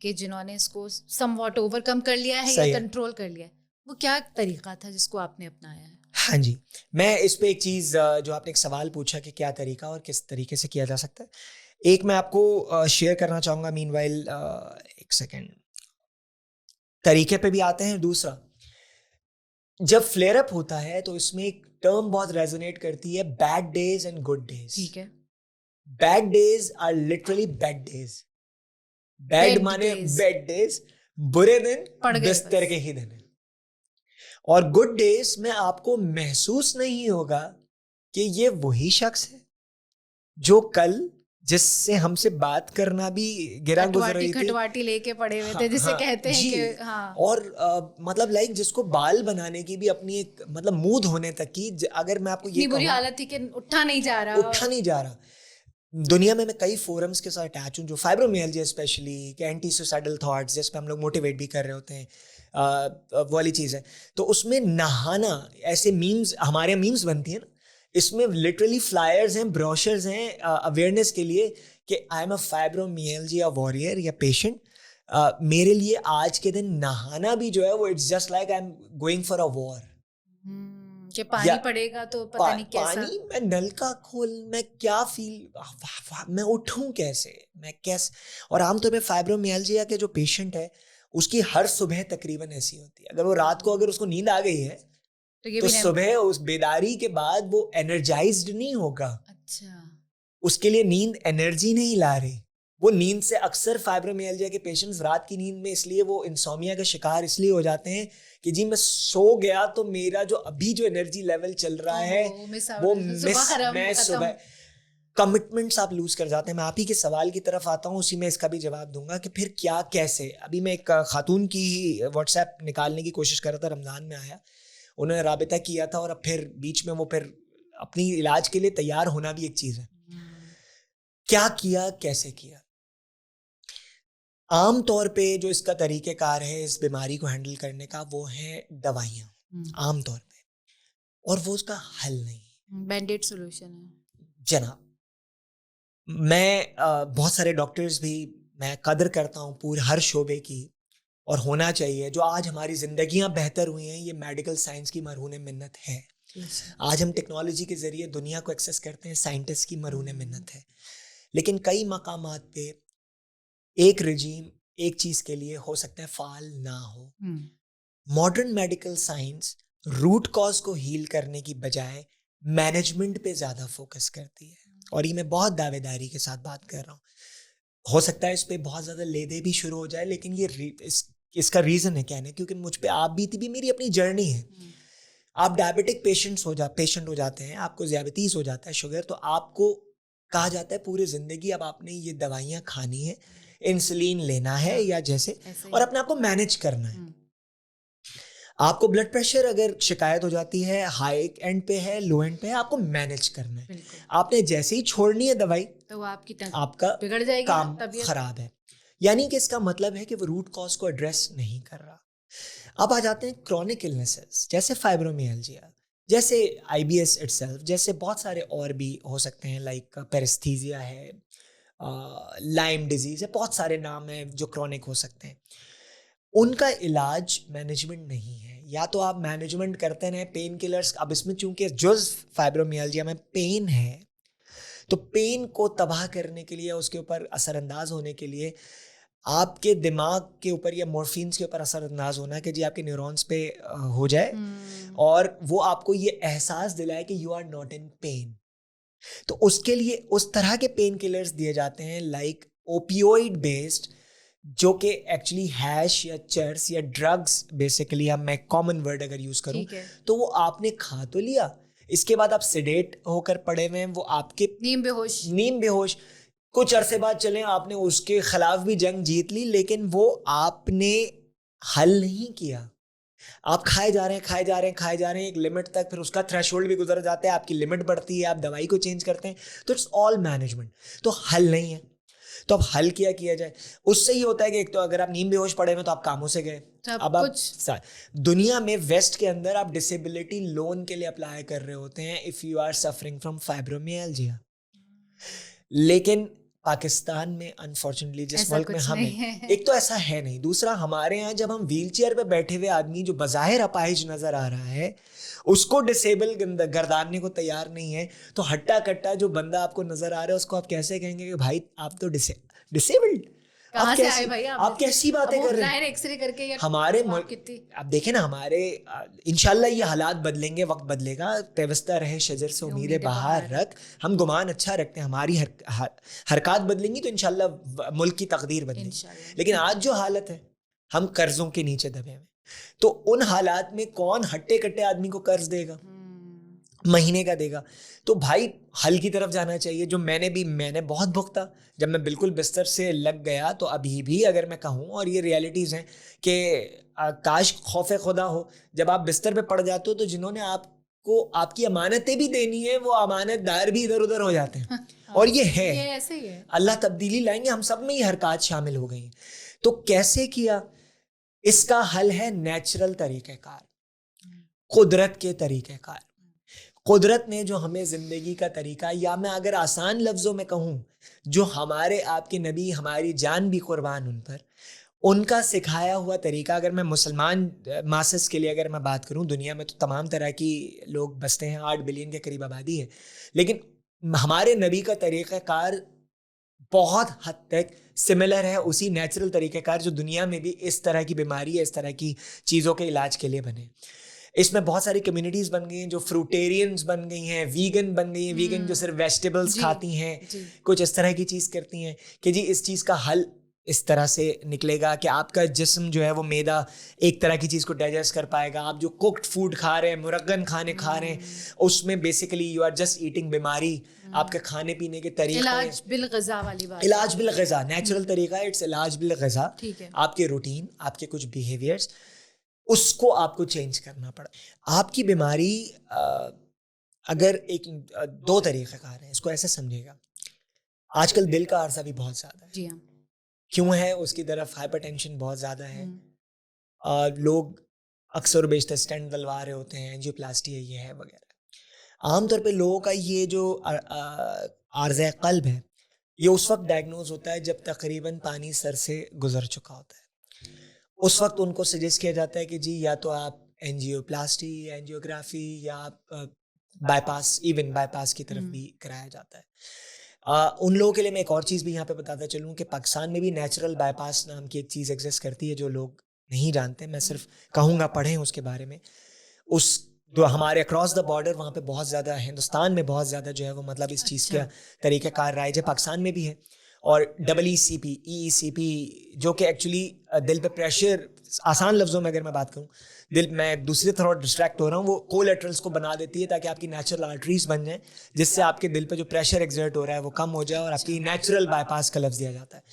कि जिन्होंने इसको समवॉट ओवरकम कर लिया है या कंट्रोल कर लिया है, वो क्या तरीका था जिसको आपने अपनाया है? हाँ जी, मैं इस पे एक चीज़, जो आपने एक सवाल पूछा कि क्या तरीका और किस तरीके से किया जा सकता है, एक मैं आपको शेयर करना चाहूँगा। मीनवाइल एक सेकेंड, तरीके पे भी आते हैं। दूसरा, जब फ्लेयर अप होता है तो इसमें एक टर्म बहुत रेजोनेट करती है, bad days and good days. ठीक है। Bad days are literally bad days. Bad माने बैड डेज, बुरे दिन बिस्तर के ही दिन है। और गुड डेज में आपको महसूस नहीं होगा कि ये वही शख्स है जो कल जिससे हमसे बात करना भी गिरा गुजर रही थी, खटवाटी लेके पड़े हुए थे, जिसे कहते हैं कि हाँ। और मतलब लाइक जिसको बाल बनाने की भी अपनी एक मतलब मूड होने तक की, अगर मैं आपको ये बुरी हालत थी कि उठा नहीं जा रहा। दुनिया में मैं कई फोरम्स के साथ अटैच हूँ, जो फाइब्रोमियल्जिया स्पेशली, कि एंटी सुसाइडल थॉट्स, जिस पे हम लोग मोटिवेट भी कर रहे होते हैं, वो वाली चीज़ है। तो उसमें नहाना, ऐसे मीम्स, हमारे मीम्स बनती है ना, इसमें लिटरली फ्लायर्स हैं, ब्रोशर्स हैं अवेयरनेस के लिए कि आई एम अ फाइब्रोमियल्जिया वॉरियर या पेशेंट। मेरे लिए आज के दिन नहाना भी जो है वो it's just like I am going for a war. कि पानी पड़ेगा तो पता नहीं कैसा, पानी, मैं नल का खोल, मैं क्या फील, मैं उठूं कैसे, मैं कैसे। और आमतौर पे फाइब्रोमियल्जिया के जो पेशेंट है उसकी हर सुबह तकरीबन ऐसी होती है। अगर वो रात को, अगर उसको नींद आ गई है तो सुबह उस बेदारी के बाद वो एनर्जाइज्ड नहीं होगा। अच्छा, उसके लिए नींद एनर्जी नहीं ला रही। वो नींद से, अक्सर फाइब्रोमियल्जिया के पेशेंट्स रात की नींद में इसलिए वो इंसोमिया का शिकार इसलिए हो जाते हैं कि जी मैं सो गया तो मेरा जो अभी जो एनर्जी लेवल चल रहा है वो मैं सुबह कमिटमेंट्स आप लूज कर जाते हैं। मैं आप ही के सवाल की तरफ आता हूँ, उसी में इसका भी जवाब दूंगा कि फिर क्या, कैसे। अभी मैं एक खातून की ही व्हाट्सएप निकालने की कोशिश कर रहा था, रमजान में आया, उन्होंने राबिता किया था, और अब फिर बीच में वो फिर अपनी इलाज के लिए तैयार होना भी एक चीज है। क्या किया, कैसे किया। आम तौर पे जो इसका तरीक़ेकार है इस बीमारी को हैंडल करने का, वो है दवाइयाँ आम तौर पे, और वो उसका हल नहीं, बैंडेड सॉल्यूशन है जनाब। मैं बहुत सारे डॉक्टर्स भी मैं कदर करता हूँ पूरे हर शोबे की, और होना चाहिए। जो आज हमारी जिंदगियां बेहतर हुई हैं ये मेडिकल साइंस की मरहून मिन्नत है। आज हम टेक्नोलॉजी के जरिए दुनिया को एक्सेस करते हैं, साइंटिस्ट की मरहून मिन्नत है। लेकिन कई मकामात पे एक रिजीम एक चीज के लिए हो सकता है फाल ना हो। Modern medical science root cause को हील करने की बजाय मैनेजमेंट पे ज्यादा फोकस करती है। और ये मैं बहुत दावेदारी के साथ बात कर रहा हूँ। हो सकता है इस पे बहुत ज्यादा लेदे भी शुरू हो जाए, लेकिन ये इसका रीजन है कहने, क्योंकि मुझ पे आप बीती भी मेरी अपनी जर्नी है। आप डायबिटिक पेशेंट हो जाते हैं, आपको ज़ियाबतीस हो जाता है, शुगर, तो आपको कहा जाता है पूरी जिंदगी अब आपने ये दवाइयाँ खानी है, इंसुलिन लेना है या जैसे, और अपने आप को मैनेज करना है। आपको ब्लड प्रेशर अगर शिकायत हो जाती है, हाई एंड पे है, लो एंड पे है, आपको मैनेज करना है। आपने जैसे ही छोड़नी है दवाई तो आपका बिगड़ जाएगी, काम खराब है। यानी कि इसका मतलब है कि वो रूट कॉज को एड्रेस नहीं कर रहा। अब आ जाते हैं क्रॉनिक इलनेसेस, जैसे फाइब्रोमियल्जिया, जैसे आईबीएस इटसेल्फ, जैसे बहुत सारे और भी हो सकते हैं, लाइक पेरिस्थीजिया है, लाइम डिजीज है, बहुत सारे नाम हैं जो क्रॉनिक हो सकते हैं। उनका इलाज मैनेजमेंट नहीं है। या तो आप मैनेजमेंट करते हैं पेन किलर्स। अब इसमें चूंकि जुज़ फाइब्रोमियल्जिया में पेन है, तो पेन को तबाह करने के लिए, उसके ऊपर असरअंदाज होने के लिए आपके दिमाग के ऊपर या मॉर्फिन्स के ऊपर असरअंदाज होना है कि जी आपके न्यूरॉन्स पे हो जाए और वो आपको ये एहसास दिलाए कि you are not in pain. तो उसके लिए उस तरह के पेन किलर्स दिए जाते हैं लाइक ओपियोइड बेस्ड, जो कि एक्चुअली हैश या चर्स या ड्रग्स बेसिकली, हम मैं कॉमन वर्ड अगर यूज करूं तो वो आपने खा तो लिया, इसके बाद आप सेडेट होकर पड़े हुए हैं, वो आपके नीम बेहोश कुछ अरसे बाद चले, आपने उसके खिलाफ भी जंग जीत ली, लेकिन वो आपने हल नहीं किया। आप खाए जा रहे हैं, खाए जा रहे हैं, खाए जा रहे हैं एक लिमिट तक, फिर उसका थ्रेशोल्ड भी गुजर जाता है, आपकी लिमिट बढ़ती है, आप दवाई को चेंज करते हैं, तो इट्स ऑल मैनेजमेंट। तो हल नहीं है, तो अब हल क्या किया जाए? उससे ही होता है कि एक तो अगर आप नींद बेहोश पड़े हुए तो आप कामों से गए, अब आप दुनिया में वेस्ट के अंदर आप डिसेबिलिटी लोन के लिए अप्लाई कर रहे होते हैं if you are suffering from fibromyalgia, लेकिन पाकिस्तान में अनफॉर्चुनेटली जिस मुल्क में हम हैं, एक तो ऐसा है नहीं, दूसरा हमारे यहाँ जब हम व्हील चेयर पे बैठे हुए आदमी जो बज़ाहिर अपाहिज नजर आ रहा है उसको डिसेबल गर्दानने को तैयार नहीं है, तो हट्टा कट्टा जो बंदा आपको नजर आ रहा है उसको आप कैसे कहेंगे कि भाई आप तो डिसेबल्ड? कहाँ से आए भाई आप कैसी बातें कर रहे हैं? एक्सरे करके हमारे मुल्क, आप देखें ना, हमारे इंशाल्लाह ये हालात बदलेंगे, वक्त बदलेगा, पेवस्ता रहे शजर से उम्मीदें बाहर रख, हम गुमान अच्छा रखते हैं, हमारी हरकत बदलेंगी तो इंशाल्लाह मुल्क की तकदीर बदलेगी। लेकिन आज जो हालत है, हम कर्जों के नीचे दबे हुए, तो उन हालात में कौन हट्टे कट्टे आदमी को कर्ज देगा, महीने का देगा? तो भाई हल की तरफ जाना चाहिए, जो मैंने बहुत भुगता जब मैं बिल्कुल बिस्तर से लग गया। तो अभी भी अगर मैं कहूँ, और ये रियलिटीज़ हैं कि काश खौफ खुदा हो, जब आप बिस्तर पे पड़ जाते हो तो जिन्होंने आपको आपकी अमानतें भी देनी है वो अमानतदार भी इधर उधर हो जाते हैं। और ये ऐसे ही है, अल्लाह तब्दीली लाएंगे, हम सब में ये हरकत शामिल हो गई। तो कैसे किया? इसका हल है नेचुरल तरीक़ेकार, कुदरत के तरीक़ेकार। कुदरत ने जो हमें ज़िंदगी का तरीका, या मैं अगर आसान लफ्ज़ों में कहूँ, जो हमारे आपके नबी, हमारी जान भी कुर्बान उन पर, उनका सिखाया हुआ तरीका, अगर मैं मुसलमान मासस के लिए अगर मैं बात करूँ, दुनिया में तो तमाम तरह की लोग बसते हैं, 8 बिलियन के करीब आबादी है, लेकिन हमारे नबी का तरीक़ाकार बहुत हद तक सिमिलर है उसी नेचुरल तरीक़ेकार जो दुनिया में भी इस तरह की बीमारी है, इस तरह की चीज़ों के इलाज के लिए बने। इसमें बहुत सारी कम्युनिटीज़ बन गई हैं जो फ्रूटेरियंस बन गई हैं, वीगन बन गई हैं, वीगन जो सिर्फ वेजिटेबल्स खाती हैं, कुछ इस तरह की चीज़ करती हैं कि जी इस चीज़ का हल इस तरह से निकलेगा कि आपका जिस्म जो है वो मैदा एक तरह की चीज़ को डाइजेस्ट कर पाएगा। आप जो कुक्ड फूड खा रहे हैं, मुरगन खाने खा रहे हैं, उसमें basically you are just eating बीमारी। आपके खाने पीने के तरीके, इलाज बिल ग़िज़ा वाली बात, इलाज बिल ग़िज़ा नेचुरल तरीका है, इट्स इलाज बिल ग़िज़ा। आपके रूटीन, आपके कुछ बिहेवियर्स, उसको आपको चेंज करना पड़ा। आपकी बीमारी अगर एक दो तरीक़ेकार हैं, इसको ऐसे समझिएगा। आजकल दिल का अर्सा भी बहुत ज़्यादा है, जी हाँ। क्यों है? उसकी तरफ हाइपरटेंशन बहुत ज़्यादा है, लोग अक्सर बेशतर स्टेंट डलवा रहे होते हैं, एंजियोप्लास्टी है, ये है वगैरह। आमतौर पे लोगों का ये जो आर्ज़ क़ल्ब है, ये उस वक्त डायग्नोज होता है जब तकरीबन पानी सर से गुजर चुका होता है। उस वक्त उनको सजेस्ट किया जाता है कि जी या तो आप एंजियोप्लास्टी, एंजियोग्राफी, या बाईपास, इवन बाईपास की तरफ भी कराया जाता है। उन लोगों के लिए मैं एक और चीज़ भी यहाँ पे बताता चलूँ कि पाकिस्तान में भी नेचुरल बाईपास नाम की एक चीज़ एग्जिस्ट करती है जो लोग नहीं जानते। मैं सिर्फ कहूँगा पढ़ें उसके बारे में। उस जो हमारे अक्रॉस द बॉर्डर वहाँ पे बहुत ज़्यादा, हिंदुस्तान में बहुत ज़्यादा जो है वो मतलब इस चीज़ का तरीक़ाकार राइज है, पाकिस्तान में भी है। और EECP, EECP जो कि एक्चुअली दिल पे प्रेशर, आसान लफ्ज़ों में अगर मैं बात करूँ, दिल, मैं दूसरी तरफ डिस्ट्रैक्ट हो रहा हूँ, वो कोलेटरल्स को बना देती है ताकि आपकी नेचुरल आर्टरीज बन जाएं, जिससे आपके दिल पे जो प्रेशर एक्सर्ट हो रहा है वो कम हो जाए और आपकी नेचुरल बाईपास का लफ्ज़ दिया जाता है।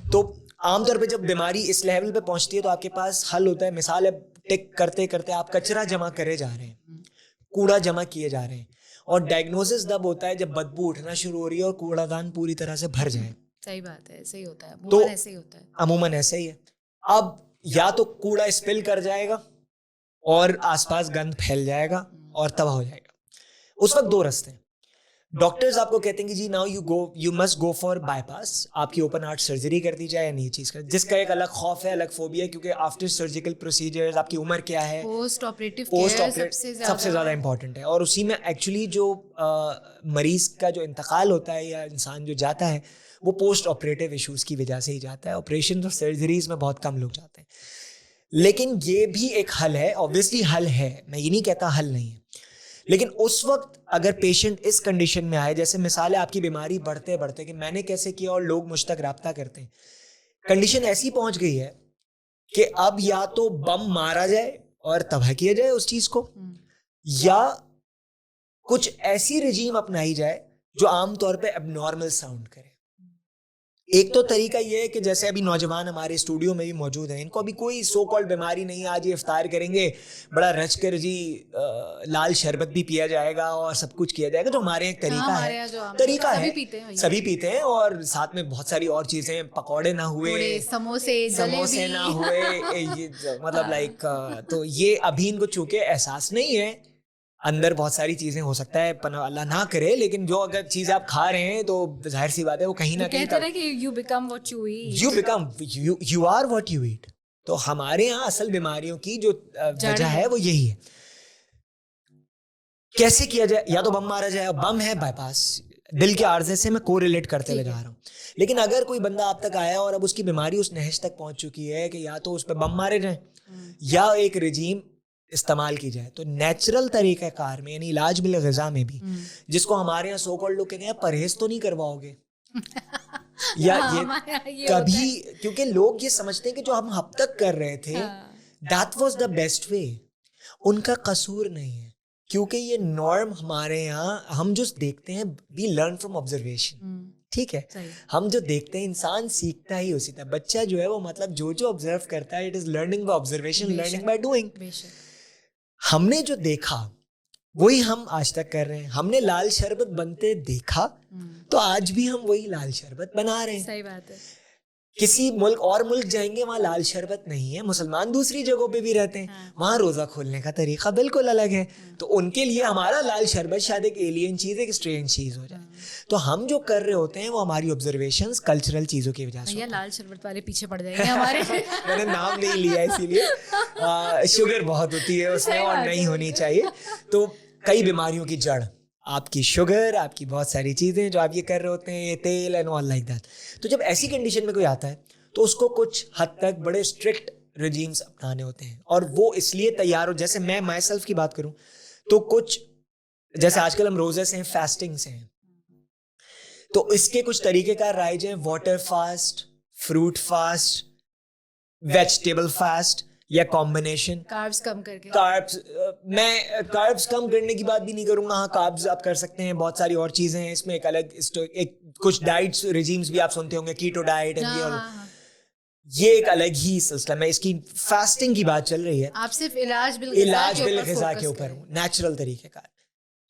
तो आमतौर पे जब बीमारी इस लेवल पे पहुँचती है तो आपके पास हल होता है। मिसाल है, टिक करते करते आप कचरा जमा करे जा रहे हैं, कूड़ा जमा किए जा रहे हैं, और डायग्नोसिस तब होता है जब बदबू उठना शुरू हो रही है और कूड़ादान पूरी तरह से भर जाए। सही बात है, ऐसे ही होता है, तो ऐसे ही होता है, अमूमन ऐसे ही है। अब या तो कूड़ा स्पिल कर जाएगा और आसपास गंद फैल जाएगा और तबाह हो जाएगा। उस वक्त दो रास्ते हैं। डॉक्टर्स आपको कहते हैं कि जी now you must go for bypass, आपकी ओपन हार्ट सर्जरी कर दी जाए या नहीं चीज कर, जिसका एक अलग खौफ है, अलग फोबिया है, क्योंकि आफ्टर सर्जिकल प्रोसीजर्स आपकी उम्र क्या है, post operative post care operate सबसे ज़्यादा इंपॉर्टेंट है। और उसी में एक्चुअली जो मरीज का जो इंतकाल होता है या इंसान जो जाता है वो पोस्ट ऑपरेटिव इश्यूज की वजह से ही जाता है। ऑपरेशन और सर्जरीज में बहुत कम लोग जाते हैं, लेकिन ये भी एक हल है, ऑब्वियसली हल है, मैं ये नहीं कहता हल नहीं है। लेकिन उस वक्त अगर पेशेंट इस कंडीशन में आए, जैसे मिसाल है आपकी बीमारी बढ़ते बढ़ते कि मैंने कैसे किया और लोग मुझ तक राब्ता करते हैं, कंडीशन ऐसी पहुंच गई है कि अब या तो बम मारा जाए और तबाह किया जाए उस चीज को, या कुछ ऐसी रजीम अपनाई जाए जो आमतौर पे एबनॉर्मल साउंड करे। एक तो तरीका ये है कि जैसे अभी नौजवान हमारे स्टूडियो में भी मौजूद हैं, इनको अभी कोई सो कॉल्ड बीमारी नहीं है, आज ये इफ्तार करेंगे, बड़ा रच कर जी लाल शरबत भी पिया जाएगा और सब कुछ किया जाएगा, जो हमारे एक तरीका है, तरीका है, सभी पीते हैं, और साथ में बहुत सारी और चीजें, पकौड़े ना हुए, समोसे ना हुए, ये मतलब लाइक, तो ये अभी इनको चूंकि एहसास नहीं है, अंदर बहुत सारी चीजें हो सकता है, अल्लाह ना करे, लेकिन जो अगर चीज आप खा रहे हैं तो जाहिर सी बात है वो कहीं ना कहीं कहते हैं कि you become what you eat, you are what you eat। तो हमारे यहाँ असल बीमारियों की जो वजह है वो यही है। कैसे किया जाए? या तो बम मारा जाए, बम है बाईपास, दिल के आर्जे से मैं कोरिलेट करते हुए जा रहा हूँ। लेकिन अगर कोई बंदा आप तक आया और अब उसकी बीमारी उस नहज तक पहुंच चुकी है कि या तो उस पर बम मारे जाए या एक रजीम इस्तेमाल की जाए, तो नेचुरल तरीक़ाकार में, यानी इलाज बिल ग़िज़ा में भी, जिसको हमारे यहाँ सो कॉल्ड लोग कहते हैं परहेज तो नहीं करवाओगे या ये कभी, क्योंकि लोग ये समझते हैं कि जो हम अब तक कर रहे थे that was the best way. उनका कसूर नहीं है, क्योंकि ये नॉर्म हमारे यहाँ, हम जो देखते हैं वी लर्न फ्रॉम ऑब्जर्वेशन, ठीक है, हम जो देखते हैं इंसान सीखता ही उसी तरह। बच्चा जो है वो मतलब जो ऑब्जर्व करता है, it is learning by observation, learning by doing. हमने जो देखा वही हम आज तक कर रहे हैं। हमने लाल शरबत बनते देखा तो आज भी हम वही लाल शरबत बना रहे हैं। सही बात है। किसी मुल्क जाएंगे वहाँ लाल शरबत नहीं है, मुसलमान दूसरी जगहों पे भी रहते हैं, वहाँ रोजा खोलने का तरीका बिल्कुल अलग है, तो उनके लिए हमारा लाल शरबत शायद एक एलियन चीज, एक स्ट्रेंज चीज हो जाए। तो हम जो कर रहे होते हैं वो हमारी ऑब्जर्वेशंस, कल्चरल चीजों की वजह से। लाल शरबत वाले पीछे पड़ जाएंगे हमारे मैंने नाम नहीं लिया इसीलिए, शुगर बहुत होती है उसमें और नहीं होनी चाहिए। तो कई बीमारियों की जड़ आपकी शुगर, आपकी बहुत सारी चीज़ें जो आप ये कर रहे होते हैं, ये तेल एंड ऑल लाइक दैट। तो जब ऐसी कंडीशन में कोई आता है तो उसको कुछ हद तक बड़े स्ट्रिक्ट रेजीम्स अपनाने होते हैं, और वो इसलिए तैयार हो, जैसे मैं माई सेल्फ की बात करूं तो कुछ, जैसे आजकल हम रोजे से हैं, फास्टिंग से हैं, तो इसके कुछ तरीके का राइज हैं, water fast, fruit fast, vegetable fast, या कॉम्बिनेशन, कार्ब्स कम करके। मैं कार्ब्स कम करने की बात भी नहीं करूंगा, हाँ कार्ब्स आप कर सकते हैं, बहुत सारी और चीजें हैं इसमें, एक अलग एक कुछ डाइट्स रेजिम्स भी आप सुनते होंगे, कीटो डाइट, ये एक अलग ही सिलसिला। मैं इसकी फास्टिंग की बात चल रही है, आप सिर्फ इलाज बिल ग़िज़ा के ऊपर हूँ, नेचुरल तरीके का।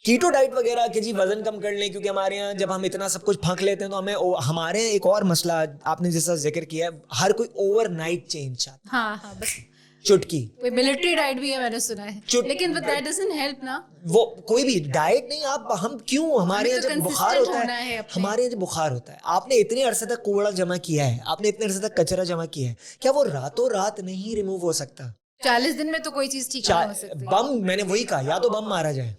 कीटो डाइट वगैरह के जी वजन कम कर लें, क्योंकि हमारे यहाँ जब हम इतना सब कुछ फंक लेते हैं तो हमें, हमारे एक और मसला आपने जैसा जिक्र किया है, हर कोई ओवरनाइट चेंज चाहता है। हाँ, बस चुटकी, कोई मिलिट्री डाइट भी है मैंने सुना है, लेकिन that doesn't help ना। वो कोई भी डाइट नहीं, आप हम क्यों, हमारे यहाँ जब बुखार होता है, हमारे यहाँ जब बुखार होता है, आपने इतने अरसे तक कूड़ा जमा किया है, आपने इतने अरसे तक कचरा जमा किया है, क्या वो रातों रात नहीं रिमूव हो सकता? 40 दिन में तो कोई चीज ठीक नहीं हो सकती। बम, मैंने वही कहा, या तो बम मारा जाए।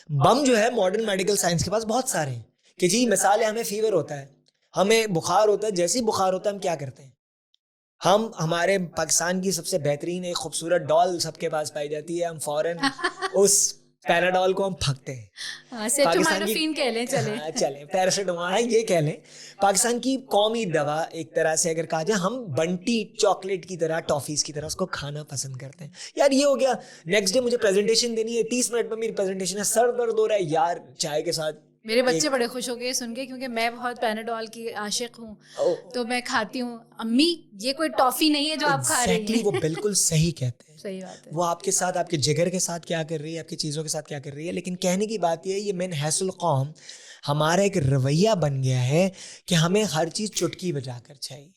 बम जो है मॉडर्न मेडिकल साइंस के पास बहुत सारे हैं कि जी मिसाल है, हमें फीवर होता है, हमें बुखार होता है, जैसे ही बुखार होता है हम क्या करते हैं, हम, हमारे पाकिस्तान की सबसे बेहतरीन एक खूबसूरत डॉल सबके पास पाई जाती है, हम फौरन उस पैराडॉल को हम फंकते हैं। पाकिस्तान कह लें, चले पैरासिटामोल ये कह लें, पाकिस्तान की कौमी दवा एक तरह से अगर कहा जाए, हम बंटी चॉकलेट की तरह, टॉफीज की तरह उसको खाना पसंद करते हैं। यार ये हो गया, नेक्स्ट डे मुझे प्रेजेंटेशन देनी है, 30 मिनट में मेरी प्रेजेंटेशन है, सर दर्द हो रहा है यार, चाय के साथ। मेरे बच्चे बड़े खुश हो गए सुन के, क्योंकि मैं बहुत पैनाडोल की आशिक हूँ, तो मैं खाती हूँ। अम्मी ये कोई टॉफी नहीं है जो आप खा रही हैं। वो बिल्कुल सही कहते हैं, सही बात है। वो आपके साथ, आपके जिगर के साथ क्या कर रही है, आपकी चीज़ों के साथ क्या कर रही है। लेकिन कहने की बात ये है, ये मिन हैसुल कौम हमारा एक रवैया बन गया है कि हमें हर चीज़ चुटकी बजाकर चाहिए।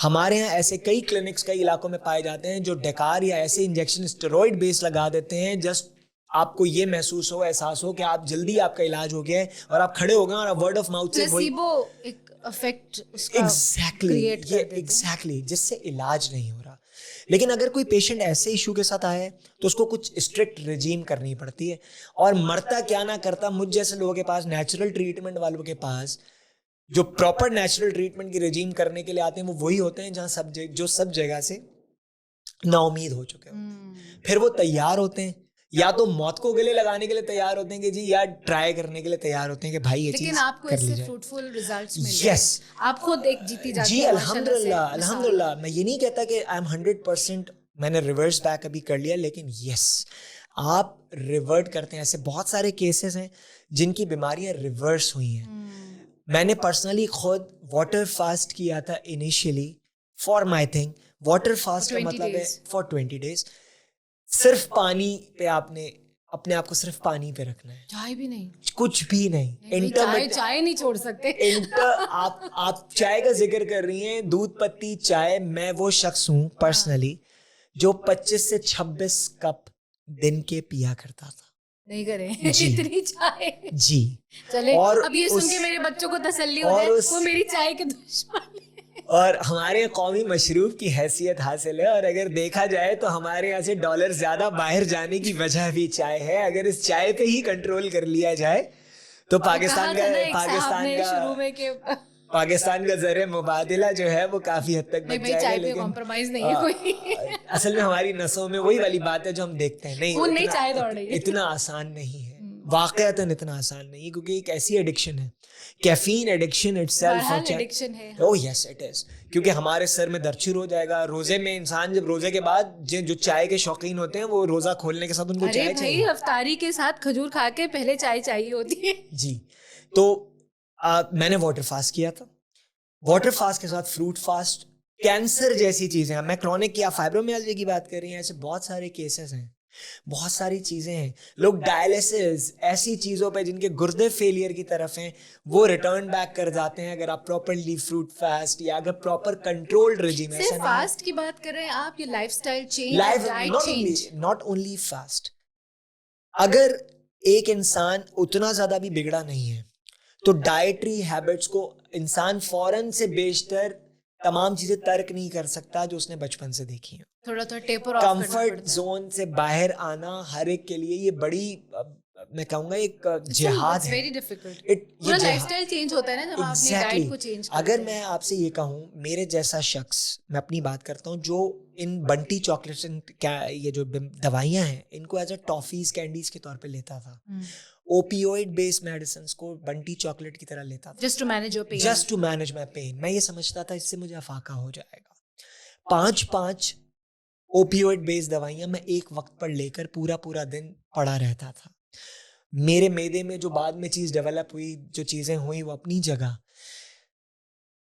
हमारे यहाँ ऐसे कई क्लिनिक्स कई इलाकों में पाए जाते हैं जो डेकार या ऐसे इंजेक्शन स्टेरॉइड बेस लगा देते हैं जस्ट आपको ये महसूस हो, एहसास हो कि आप जल्दी आपका इलाज हो गया है और आप खड़े हो गए और आप वर्ड ऑफ माउथ से प्लेसिबो एक इफेक्ट उसका क्रिएट कर देते हैं। एग्जैक्टली, जिससे इलाज नहीं हो रहा। लेकिन अगर कोई पेशेंट ऐसे इशू के साथ आया है तो उसको कुछ स्ट्रिक्ट रिजीम करनी पड़ती है, और मरता क्या ना करता मुझ जैसे लोगों के पास, नेचुरल ट्रीटमेंट वालों के पास, जो प्रॉपर नेचुरल ट्रीटमेंट की रिजीम करने के लिए आते हैं, वो वही होते हैं जहाँ सब जगह से नाउमीद हो चुके हो। फिर वो तैयार होते हैं, या तो मौत को गले लगाने के लिए तैयार होते हैं कि जी, या ट्राई करने के लिए तैयार होते हैं कि भाई ये चीज लेकिन आपको इससे फ्रूटफुल रिजल्ट्स मिल रहे यस, हैं, आप खुद एक जीती जाती जी है अल्हम्दुलिल्लाह अल्हम्दुलिल्लाह। मैं ये नहीं कहता कि आई एम 100% मैंने रिवर्स बैक अभी कर लिया, लेकिन यस, आप रिवर्ट करते हैं। ऐसे बहुत सारे केसेस हैं जिनकी बीमारियां रिवर्स हुई हैं। मैंने पर्सनली खुद वाटर फास्ट किया था initially for my thing. Water fast का मतलब है फॉर 20 डेज, सिर्फ पानी पे आपने अपने आप को सिर्फ पानी पे रखना है, चाय भी नहीं, कुछ भी नहीं। चाय नहीं छोड़ सकते। आप चाय का जिक्र कर रही हैं, दूध पत्ती चाय। मैं वो शख्स हूँ पर्सनली जो 25 से 26 कप दिन के पिया करता था। नहीं करें जी इतनी चाय जी। चले, और अब ये सुन के मेरे बच्चों को तसल्ली हो जाए, वो मेरी चाय के दुश्मन है। और हमारे कौमी मशरूब की हैसियत हासिल है, और अगर देखा जाए तो हमारे यहाँ से डॉलर ज्यादा बाहर जाने की वजह भी चाय है। अगर इस चाय पे ही कंट्रोल कर लिया जाए तो पाकिस्तान का ज़र मुबादिला जो है वो काफी हद तक बच जाएगा। लेकिन कॉम्प्रोमाइज नहीं है कोई। असल में हमारी नसों में वही वाली बात है जो हम देखते हैं, नहीं चाय दौड़ रही है। इतना आसान नहीं है, वाकईतन इतना आसान नहीं है, क्योंकि एक ऐसी एडिक्शन है, कैफीन एडिक्शन इटसेल्फ एडिक्शन है। ओह यस इट इज, क्योंकि हमारे सर में दर्द शुरू हो जाएगा। रोजे में इंसान जब रोजे के बाद जो चाय के शौकीन होते हैं वो रोजा खोलने के साथ उनको चाय चाहिए। अफ्तारी के साथ खजूर खा के पहले चाय चाहिए होती है। जी, तो मैंने वाटर फास्ट किया था। वाटर फास्ट के साथ फ्रूट फास्ट, कैंसर जैसी चीजें, मैं क्रॉनिक या फाइब्रोमियाल्जिया की बात कर रही हैं, ऐसे बहुत सारे केसेस हैं, बहुत सारी चीजें हैं। लोग डायलिसिस, ऐसी चीजों पे जिनके गुर्दे फेलियर की तरफ हैं, वो रिटर्न बैक कर जाते हैं अगर आप प्रॉपरली फ्रूट फास्ट या अगर प्रॉपर कंट्रोल्ड रेजिम। ऐसा फास्ट की बात कर रहे हैं आप, ये lifestyle change, diet change, not only fast. अगर एक इंसान उतना ज्यादा भी बिगड़ा नहीं है तो डाइटरी हैबिट्स को इंसान फौरन से बेशतर तमाम चीजें तर्क नहीं कर सकता जो उसने बचपन से देखी है। थोड़ा टेपर ऑफ, कंफर्ट जोन से बाहर आना हर एक के लिए ये बड़ी, मैं कहूंगा एक जिहाद है। Very difficult. पूरा लाइफस्टाइल चेंज होता है ना जब आपने डाइट को चेंज करते हैं। अगर मैं आपसे ये कहूँ, मेरे जैसा शख्स, मैं अपनी बात करता हूँ, जो इन बंटी चॉकलेट्स, क्या ये जो दवाइयाँ हैं, इनको एज अ टॉफीज कैंडीज के तौर पे लेता था, ओपियोइड बेस्ड मेडिसिन्स को बंटी चॉकलेट की तरह लेता था, just to manage your pain, just to manage my pain. मैं ये समझता था इससे मुझे अफाका हो जाएगा। 5 ओपियोइड बेस्ड दवाइयां मैं एक वक्त पर लेकर पूरा दिन पड़ा रहता था। मेरे मैदे में जो बाद में चीज डेवलप हुई, जो चीजें हुई, वो अपनी जगह।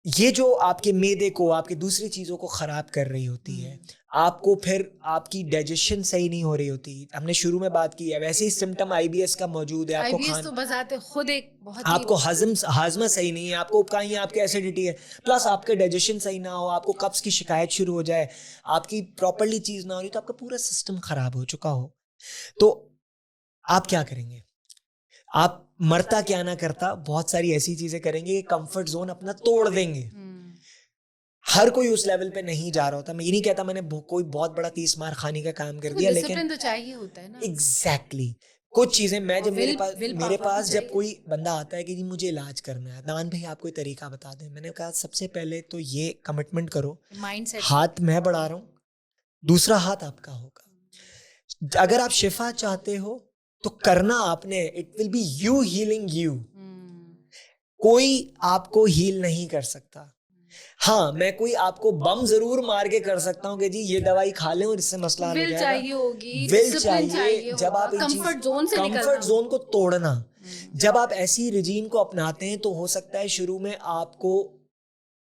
ये जो आपके मैदे को, आपकी दूसरी चीजों को खराब कर रही होती है, आपको फिर आपकी डाइजेशन सही नहीं हो रही होती। हमने शुरू में बात की है, वैसे ही सिम्टम आईबीएस का मौजूद है। आपको तो बजाते खुद एक बहुत आपको हाजमा सही नहीं है, आपको कहीं आपके एसिडिटी है, प्लस आपके डाइजेशन सही ना हो, आपको कब्ज की शिकायत शुरू हो जाए, आपकी प्रॉपर्ली चीज ना हो रही, तो आपका पूरा सिस्टम खराब हो चुका हो, तो आप क्या करेंगे? आप मरता क्या ना करता बहुत सारी ऐसी चीजें करेंगे कि कंफर्ट जोन अपना तोड़ देंगे। हर कोई उस लेवल पे नहीं जा रहा होता। मैं ये नहीं कहता मैंने कोई बहुत बड़ा 30 मार खाने का काम कर दिया, लेकिन तो चाहिए होता है ना। एग्जैक्टली कुछ चीजें मैं जब मेरे पास जब कोई बंदा आता है कि जी मुझे इलाज करना है, दान भाई आप कोई तरीका बता दें, मैंने कहा सबसे पहले तो ये कमिटमेंट करो, माइंडसेट, हाथ मैं बढ़ा रहा हूँ, दूसरा हाथ आपका होगा। अगर आप शिफा चाहते हो तो करना आपने, it will be you healing you. कोई आपको हील नहीं कर सकता। हाँ, मैं कोई आपको बम जरूर मार के कर सकता हूँ कि जी ये दवाई खा लें और इससे मसला हल हो जाएगा। चाहिए होगी, विल चाहिए। जब आप कंफर्ट जोन को तोड़ना, जब आप ऐसी रिजीम को अपनाते हैं तो हो सकता है शुरू में आपको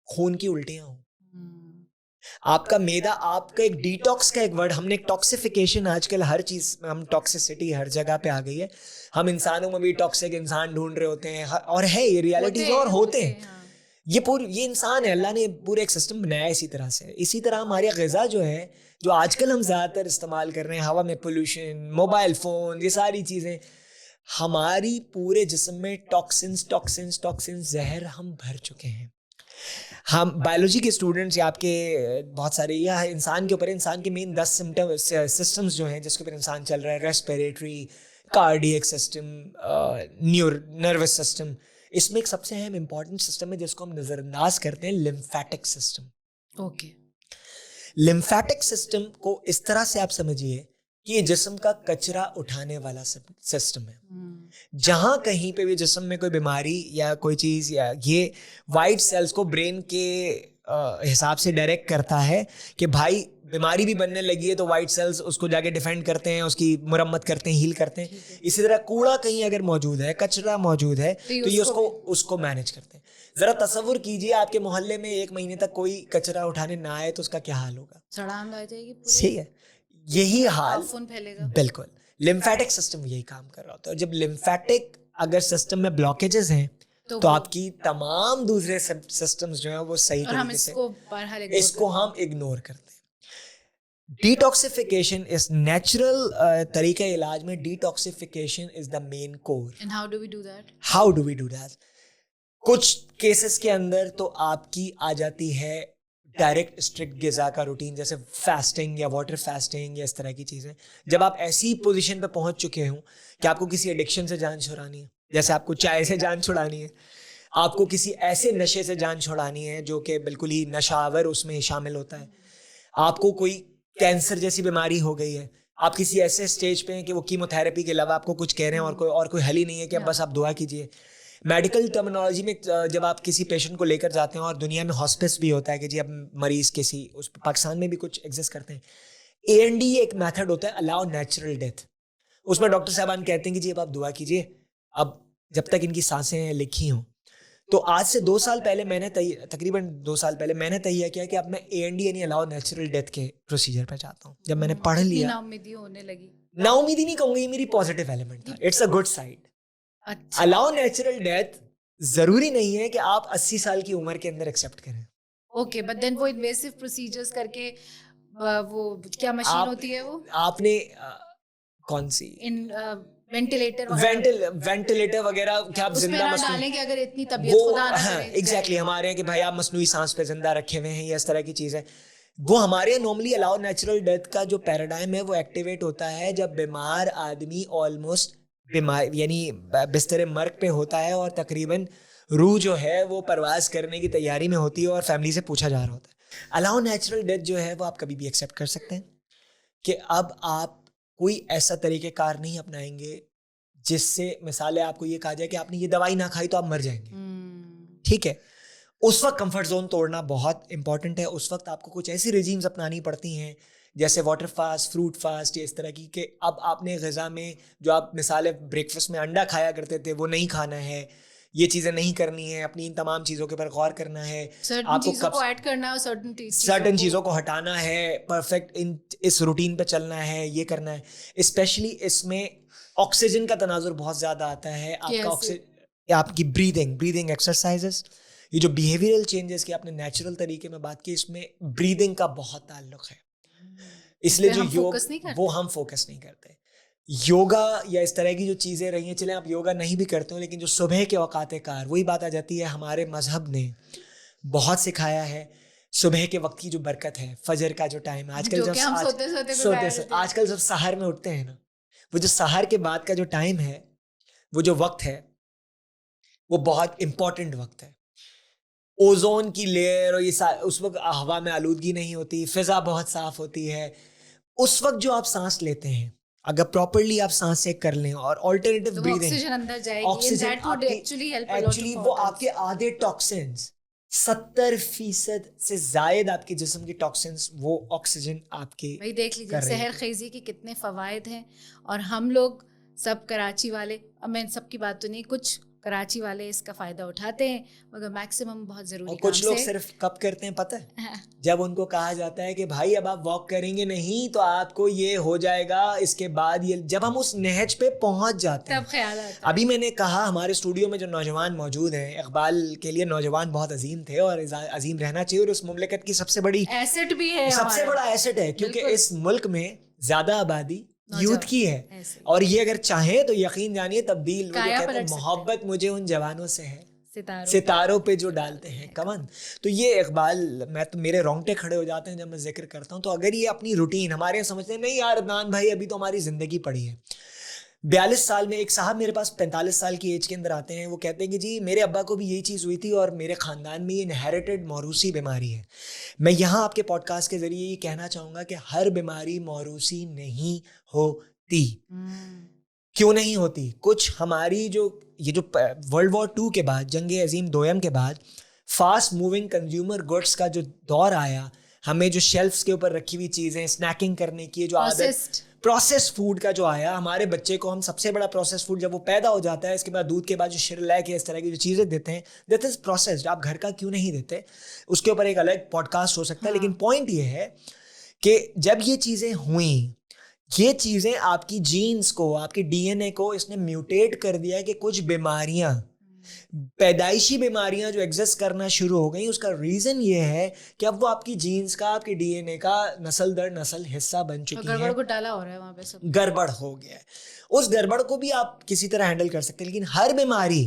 खून की उल्टियां हो, आपका मैदा, आपका एक डिटॉक्स का एक वर्ड, हमने एक टॉक्सिफिकेशन, आजकल हर चीज हम टॉक्सिसिटी हर जगह पे आ गई है। हम इंसानों में भी टॉक्सिक इंसान ढूंढ रहे होते हैं, और है ये रियलिटीज और होते हैं। ये इंसान है, अल्लाह ने पूरे एक सिस्टम बनाया है इसी तरह से। इसी तरह हमारी ग़िज़ा जो है, जो आजकल हम ज़्यादातर इस्तेमाल कर रहे हैं, हवा में पोल्यूशन, मोबाइल फ़ोन, ये सारी चीज़ें, हमारी पूरे जिस्म में टॉक्सिन्स टॉक्सिन्स टॉक्सिन्स जहर हम भर चुके हैं। हम बायोलॉजी के स्टूडेंट्स या आपके बहुत सारे, या इंसान के ऊपर, इंसान के मेन 10 सिस्टम्स जो हैं जिसके ऊपर इंसान चल रहा है, respiratory, cardiac system, nervous system, इसमें एक सबसे अहम इंपॉर्टेंट सिस्टम है जिसको हम नज़रअंदाज करते हैं, lymphatic system. Okay. Lymphatic system को इस तरह से आप समझिए कि ये जिस्म का कचरा उठाने वाला सिस्टम है। जहां कहीं पे भी जिस्म में कोई बीमारी या कोई चीज, या ये वाइट सेल्स को ब्रेन के हिसाब से डायरेक्ट करता है कि भाई बीमारी भी बनने लगी है, तो वाइट सेल्स उसको जाके डिफेंड करते हैं, उसकी मुरम्मत करते हैं, हील करते हैं। इसी तरह कूड़ा कहीं अगर मौजूद है, कचरा मौजूद है, तो ये उसको मैनेज करते हैं। जरा तसव्वुर कीजिए, आपके मोहल्ले में 1 महीने तक कोई कचरा उठाने ना आए तो उसका क्या हाल होगा? सड़ांध आ जाएगी पूरी। सही है, यही हाल फैलेगा। बिल्कुल लिम्फेटिक सिस्टम यही काम कर रहा होता है। और जब लिम्फेटिक अगर सिस्टम में ब्लॉकेजेस हैं तो आपकी तमाम दूसरे सिस्टम्स जो हैं वो सही तरीके से इसको हम इग्नोर करते हैं। डिटॉक्सिफिकेशन इज नेचुरल तरीका इलाज में, detoxification is the main core. And how do we do that? कुछ केसेस के अंदर तो आपकी आ जाती है डायरेक्ट स्ट्रिक्ट ग़िज़ा का रूटीन, जैसे फास्टिंग या वाटर फास्टिंग या इस तरह की चीज़ें। जब आप ऐसी पोजीशन पे पहुंच चुके हों कि आपको किसी एडिक्शन से जान छुड़ानी है, जैसे आपको चाय से जान छुड़ानी है, आपको किसी ऐसे नशे से जान छुड़ानी है जो कि बिल्कुल ही नशावर उसमें शामिल होता है, आपको कोई कैंसर जैसी बीमारी हो गई है, आप किसी ऐसे स्टेज पे हैं कि वो कीमोथेरेपी के अलावा आपको कुछ कह रहे हैं और कोई हल ही नहीं है कि अब बस आप दुआ कीजिए। मेडिकल टर्मिनोलॉजी में जब आप किसी पेशेंट को लेकर जाते हैं, और दुनिया में हॉस्पिस भी होता है कि जी अब मरीज किसी, उस पाकिस्तान में भी कुछ एग्जिस्ट करते हैं, AND एक मेथड होता है, अलाउ नेचुरल डेथ। उसमें डॉक्टर साहबान कहते हैं कि जी अब आप दुआ कीजिए, अब जब तक इनकी सांसें लिखी हों। तो आज से 2 साल पहले मैंने तकरीबन 2 साल पहले मैंने तय किया कि अब मैं AND यानी अलाउ नेचुरल डेथ के प्रोसीजर पर जाता हूँ। जब मैंने पढ़ लिया, नाउमीदी होने लगी। नाउमीदी नहीं कहूंगी, मेरी पॉजिटिव एलिमेंट था, it's a good side. Allow natural death जरूरी नहीं है कि आप 80 साल की उम्र के अंदर एक्सेप्ट करें। ओके, बट देन वो इन्वेसिव प्रोसीजर्स करके, वो क्या मशीन होती है वो? आपने कौन सी? वेंटिलेटर वगैरह, क्या आप जिंदा डालें कि अगर इतनी तबीयत खुदा ना करे? एग्जैक्टली, हमारे हैं कि भाई आप मसनूई सांस पे जिंदा रखे हुए हैं, या इस तरह की चीज है। वो हमारे नॉर्मली अलाउ नेचुरल डेथ का जो पैराडाइम है वो एक्टिवेट होता है जब बीमार आदमी ऑलमोस्ट बीमार यानी बिस्तर मर्ग पे होता है, और तकरीबन रूह जो है वो परवाज करने की तैयारी में होती है, और फैमिली से पूछा जा रहा होता है। अलाउ नेचुरल डेथ जो है वो आप कभी भी एक्सेप्ट कर सकते हैं कि अब आप कोई ऐसा तरीक़ेकार नहीं अपनाएंगे जिससे, मिसाल है, आपको ये कहा जाए कि आपने ये दवाई ना खाई तो आप मर जाएंगे। ठीक है, उस वक्त कंफर्ट जोन तोड़ना बहुत इंपॉर्टेंट है। उस वक्त आपको कुछ ऐसी रेजीम्स अपनानी पड़ती हैं जैसे वाटर फास्ट, फ्रूट फास्ट, या इस तरह की, कि अब आपने ग़िज़ा में जो आप मिसाल ब्रेकफास्ट में अंडा खाया करते थे वो नहीं खाना है, ये चीज़ें नहीं करनी है, अपनी इन तमाम चीज़ों के ऊपर गौर करना है, आपको कब ऐड करना है, सर्टन चीज़ों को हटाना है, परफेक्ट इस रूटीन पे चलना है, ये करना है। स्पेशली इसमें ऑक्सीजन का तनाजुर बहुत ज़्यादा आता है। आपका ऑक्सीजन, आपकी ब्रीदिंग एक्सरसाइजेस, ये जो बिहेवियरल चेंजेस की आपने नेचुरल तरीके में बात की, इसमें ब्रीदिंग का बहुत ताल्लुक है। इसलिए जो योग, वो हम फोकस नहीं करते। योगा या इस तरह की जो चीज़ें रही हैं, चलें आप योगा नहीं भी करते हो, लेकिन जो सुबह के औकात कार, वही बात आ जाती है, हमारे मजहब ने बहुत सिखाया है सुबह के वक्त की जो बरकत है, फजर का जो टाइम है। आजकल जब आजकल जब सहर में उठते हैं ना, वो जो सहर के बाद का जो टाइम है, वो जो वक्त है, वो बहुत इंपॉर्टेंट वक्त है। ओजोन की लेयर और ये उस वक्त हवा में आलूदगी नहीं होती, फिजा बहुत साफ होती है। उस वक्त जो आप सांस लेते हैं, अगर प्रॉपर्ली आप सांस चेक कर लें और ऑल्टरनेटिव ब्रीदिंग, ऑक्सीजन अंदर जाएगी, ऑक्सीजन एक्चुअली वो आपके आधे टॉक्सिन्स, 70% से जायद आपके जिस्म की टॉक्सिन्स वो ऑक्सीजन आपके, भाई देख लीजिए सहर खेजी के कितने फवायद हैं। और हम लोग सब कराची वाले, अब मैं सबकी बात तो नहीं, कुछ कराची वाले इसका फ़ायदा उठाते हैं, मगर मैक्सिमम बहुत और ज़रूरी काम कुछ लोग से सिर्फ कब करते हैं पता है, जब उनको कहा जाता है कि भाई अब आप वॉक करेंगे नहीं तो आपको ये हो जाएगा, इसके बाद ये, जब हम उस नहज पे पहुंच जाते तब हैं। ख्याल आता है। अभी मैंने कहा हमारे स्टूडियो में जो नौजवान मौजूद हैं, इकबाल के लिए नौजवान बहुत अजीम थे और अजीम रहना चाहिए, और उस मुमलिकत की सबसे बड़ी, एसेट भी है सबसे हमारा। बड़ा एसेट है, क्योंकि बिल्कुल। इस मुल्क में ज्यादा आबादी यूथ नौजवान की है। ऐसे ही। और ये अगर चाहे तो यकीन जानिए तब्दील, वो जो काया कहते हैं पलट सकते हैं। मोहब्बत मुझे उन जवानों से है सितारों सितारों पे जो डालते हैं कमन। तो ये इकबाल, मैं तो, मेरे रोंगटे खड़े हो जाते हैं जब मैं जिक्र करता हूँ। तो अगर ये अपनी रूटीन, हमारे यहाँ समझते हैं नहीं यार अदनान भाई अभी तो हमारी जिंदगी पड़ी है। 42 साल में एक साहब मेरे पास 45 साल की एज के अंदर आते हैं, वो कहते हैं कि जी मेरे अब्बा को भी यही चीज़ हुई थी और मेरे ख़ानदान में ये इनहेरिटेड मौरूसी बीमारी है। मैं यहाँ आपके पॉडकास्ट के ज़रिए ये कहना चाहूँगा कि हर बीमारी मौरूसी नहीं होती। क्यों नहीं होती? कुछ हमारी जो, ये जो वर्ल्ड वॉर 2 के बाद, जंग अजीम दोयम के बाद फास्ट मूविंग कंज्यूमर गुड्स का जो दौर आया, हमें जो शेल्फ्स के ऊपर रखी हुई चीज़ें स्नैकिंग करने की जो आदत, प्रोसेस फूड का जो आया, हमारे बच्चे को हम सबसे बड़ा प्रोसेस फूड, जब वो पैदा हो जाता है, इसके बाद दूध के बाद जो शिरलैक है, इस तरह की जो चीज़ें देते हैं, दैट इज प्रोसेस्ड। आप घर का क्यों नहीं देते, उसके ऊपर एक अलग पॉडकास्ट हो सकता है। लेकिन पॉइंट ये है कि जब ये चीज़ें हुई, ये चीज़ें आपकी जीन्स को, आपकी डीएनए को इसने म्यूटेट कर दिया है कि कुछ बीमारियां, पैदाइशी बीमारियां जो एग्जिस्ट करना शुरू हो गई। उसका रीजन ये है कि अब वो आपकी जीन्स का, आपकी डीएनए का नस्ल दर नस्ल हिस्सा बन चुकी है, गड़बड़ घोटाला हो रहा है वहाँ पे, सब गड़बड़ हो गया है। उस गड़बड़ को भी आप किसी तरह हैंडल कर सकते हैं, लेकिन हर बीमारी,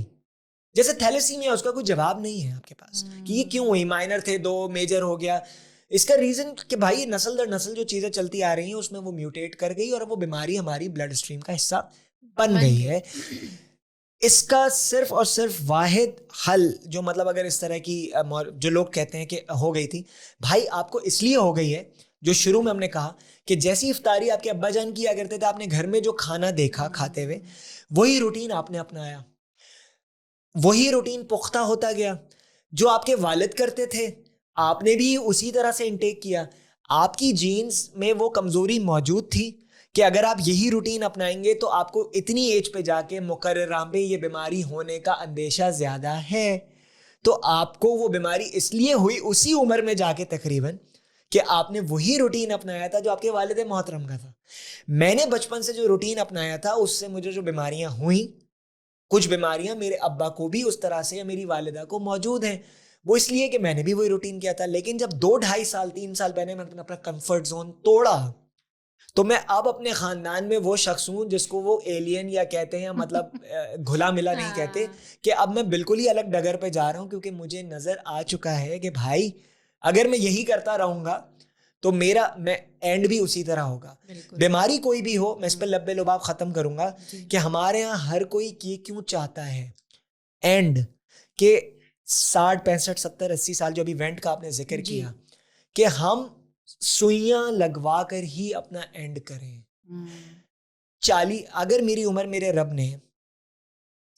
जैसे थैलेसीमिया, उसका कोई जवाब नहीं है आपके पास कि ये क्यों हुई, माइनर थे, 2 मेजर हो गया। इसका रीजन कि भाई नस्ल दर नस्ल जो चीजें चलती आ रही हैं उसमें वो म्यूटेट कर गई और वो बीमारी हमारी ब्लड स्ट्रीम का हिस्सा बन गई है। इसका सिर्फ और सिर्फ वाहिद हल, जो मतलब अगर इस तरह की जो लोग कहते हैं कि हो गई थी, भाई आपको इसलिए हो गई है, जो शुरू में हमने कहा कि जैसी इफ्तारी आपके अब्बा जान किया करते थे, आपने घर में जो खाना देखा खाते हुए, वही रूटीन आपने अपनाया, वही रूटीन पुख्ता होता गया। जो आपके वालिद करते थे आपने भी उसी तरह से इनटेक किया। आपकी जीन्स में वो कमजोरी मौजूद थी कि अगर आप यही रूटीन अपनाएंगे तो आपको इतनी एज पे जाके मुकर्ररा में ये बीमारी होने का अंदेशा ज्यादा है। तो आपको वो बीमारी इसलिए हुई उसी उम्र में जाके तकरीबन कि आपने वही रूटीन अपनाया था जो आपके वालिद मोहतरम का था। मैंने बचपन से जो रूटीन अपनाया था उससे मुझे जो बीमारियां हुई, कुछ बीमारियां मेरे अब्बा को भी उस तरह से या मेरी वालिदा को मौजूद हैं, वो इसलिए कि मैंने भी वही रूटीन किया था। लेकिन जब 2-2.5 साल 3 साल पहले मैंने अपना कंफर्ट जोन तोड़ा, तो मैं अब अपने खानदान में वो शख्स हूं जिसको वो एलियन या कहते हैं, मतलब घुला मिला नहीं कहते, कि अब मैं बिल्कुल ही अलग डगर पे जा रहा हूं, क्योंकि मुझे नजर आ चुका है कि भाई अगर मैं यही करता रहूंगा तो मैं एंड भी उसी तरह होगा। बीमारी कोई भी हो, मैं इस पर लब्बे लुबाब खत्म करूंगा कि हमारे यहाँ हर कोई ये क्यों चाहता है एंड के 60-65-70-80 साल, जो अभी इवेंट का आपने जिक्र किया, कि हम सुइयां लगवा कर ही अपना एंड करें। 40, अगर मेरी उम्र मेरे रब ने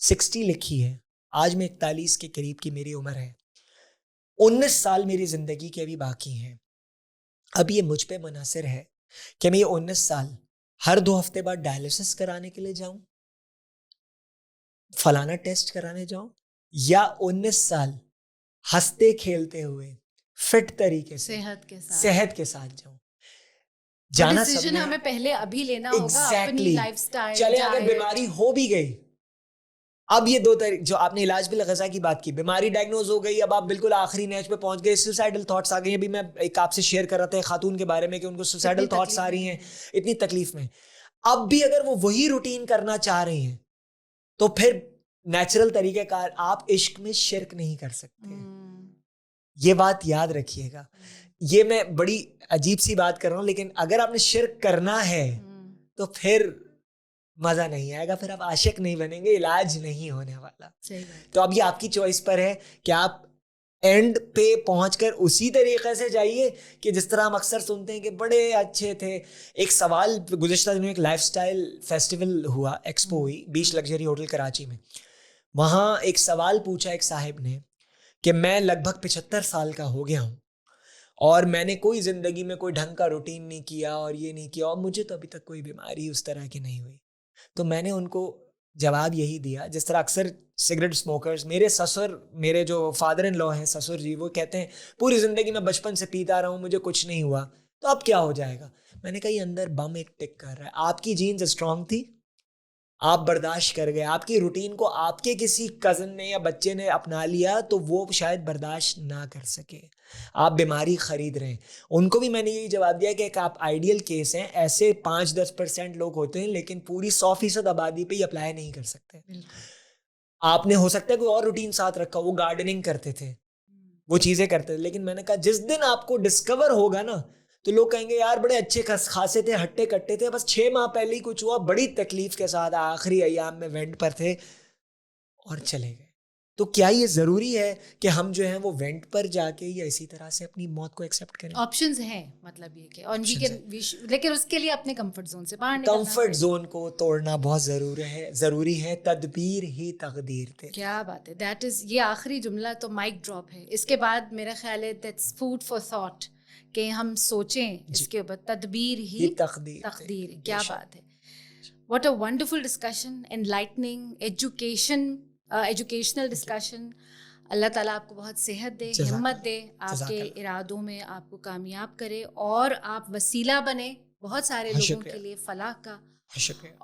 60 लिखी है, आज मैं 41 के करीब की मेरी उम्र है, 19 साल मेरी जिंदगी के अभी बाकी हैं। अब ये मुझ पे मुनासिर है कि मैं ये 19 साल हर 2 हफ्ते बाद डायलिसिस कराने के लिए जाऊं, फलाना टेस्ट कराने जाऊं, या 19 साल हंसते खेलते हुए फिट तरीके से सेहत के साथ जाऊं। जाना डिसीजन हमें पहले अभी लेना होगा। अपनी लाइफस्टाइल, चले अगर बीमारी हो भी गई, अब ये 2 तरीके, जो आपने इलाज बिल ग़ज़ा की बात की, बीमारी डायग्नोज हो गई, अब आप बिल्कुल आखिरी नेच पे पहुंच गए, सुसाइडल थॉट्स आ गई। अभी मैं एक आपसे शेयर कर रहा था खातून के बारे में कि उनको सुसाइडल थॉट्स आ रही हैं, इतनी तकलीफ में। अब भी अगर वो वही रूटीन करना चाह रही हैं तो फिर नेचुरल तरीक़ेकार, आप इश्क में शिरक नहीं कर सकते। ये बात याद रखिएगा। ये मैं बड़ी अजीब सी बात कर रहा हूं, लेकिन अगर आपने शिरक करना है तो फिर मजा नहीं आएगा, फिर आप आशिक नहीं बनेंगे, इलाज नहीं होने वाला। तो अब ये आपकी चॉइस पर है कि आप एंड पे पहुंचकर उसी तरीके से जाइए कि जिस तरह हम अक्सर सुनते हैं कि बड़े अच्छे थे। एक सवाल, गुज़िश्ता दिनों एक लाइफस्टाइल फेस्टिवल हुआ, एक्सपो हुई बीच लग्जरी होटल कराची में। वहाँ एक सवाल पूछा एक साहिब ने कि मैं लगभग 75 साल का हो गया हूँ और मैंने कोई ज़िंदगी में कोई ढंग का रूटीन नहीं किया और ये नहीं किया, और मुझे तो अभी तक कोई बीमारी उस तरह की नहीं हुई। तो मैंने उनको जवाब यही दिया जिस तरह अक्सर सिगरेट स्मोकर्स, मेरे ससुर, मेरे जो फादर इन लॉ हैं ससुर जी, वो कहते हैं पूरी ज़िंदगी मैं बचपन से पीता रहा हूँ, मुझे कुछ नहीं हुआ, तो अब क्या हो जाएगा? मैंने कहा ये अंदर बम एक टिक कर रहा है। आपकी जीन्स स्ट्रांग थी, आप बर्दाश्त कर गए, आपकी रूटीन को आपके किसी कज़न ने या बच्चे ने अपना लिया तो वो शायद बर्दाश्त ना कर सके, आप बीमारी खरीद रहे हैं। उनको भी मैंने यही जवाब दिया कि एक आप आइडियल केस हैं, ऐसे 5-10% लोग होते हैं लेकिन पूरी 100% आबादी पे ही अप्लाई नहीं कर सकते। आपने हो सकता है कोई और रूटीन साथ रखा, वो गार्डनिंग करते थे, वो चीज़ें करते थे, लेकिन मैंने कहा जिस दिन आपको डिस्कवर होगा ना तो लोग कहेंगे यार बड़े अच्छे खासे थे, हट्टे कट्टे थे, बस 6 माह पहले ही कुछ हुआ, बड़ी तकलीफ के साथ आखिरी अयाम में वेंट पर थे और चले गए। तो क्या ये ज़रूरी है कि हम जो है वो वेंट पर जाके या इसी तरह से अपनी मौत को एक्सेप्ट करें? ऑप्शंस हैं, मतलब ये कि और लेकिन उसके लिए अपने कंफर्ट जोन से बाहर निकलना, कंफर्ट जोन को तोड़ना बहुत ज़रूरी है। तदबीर ही तकदीर थे। क्या बात है, दैट इज, ये आखिरी जुमला तो माइक ड्रॉप है। इसके बाद मेरा ख्याल है दैट्स फूड फॉर थॉट कि हम सोचें इसके ऊपर। तदबीर ही तकदीर, क्या बात है। What a wonderful discussion, enlightening, educational discussion. Allah ताला आपको बहुत सेहत दे, हिम्मत दे, आपके इरादों में आपको कामयाब करे और आप वसीला बने बहुत सारे लोगों के लिए फलाह का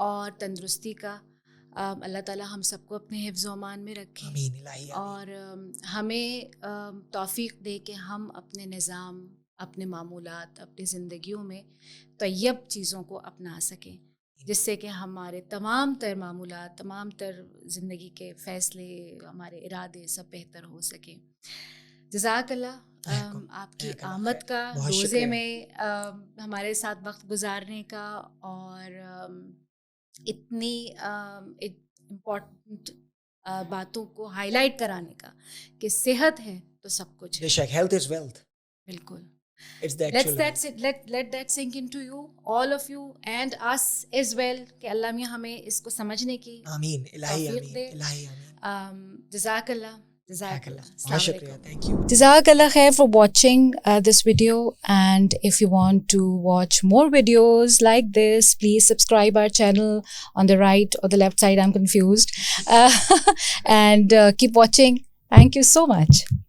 और तंदुरुस्ती का। अल्लाह ताला हम सबको अपने हिफ्ज़ व अमान में रखे। आमीन इलाही, आमीन। और हमें तौफीक दे कि हम अपने निज़ाम, अपने मामूलात, अपनी ज़िंदगियों में तैयब चीज़ों को अपना सकें, जिससे कि हमारे तमाम तर मामूलात, तमाम तर ज़िंदगी के फ़ैसले, हमारे इरादे सब बेहतर हो सकें। जज़ाकल्लाह आपकी आमद का, रोज़े में हमारे साथ वक्त गुजारने का और इतनी इम्पोर्टेंट बातों को हाईलाइट कराने का कि सेहत है तो सब कुछ है। Health is wealth. बिल्कुल। It's the actual let that sink into you, all of you and us as well, कि अल्लाह मियां हमें इसको समझने की आमीन इलाही, आमीन इलाही, आमीन। जज़ाकल्लाह, जज़ाकल्लाह, बहुत शुक्रिया, thank you. Jazakallah khair for watching this video, and if you want to watch more videos like this, please subscribe our channel on the right or the left side, I'm confused, and keep watching. Thank you so much.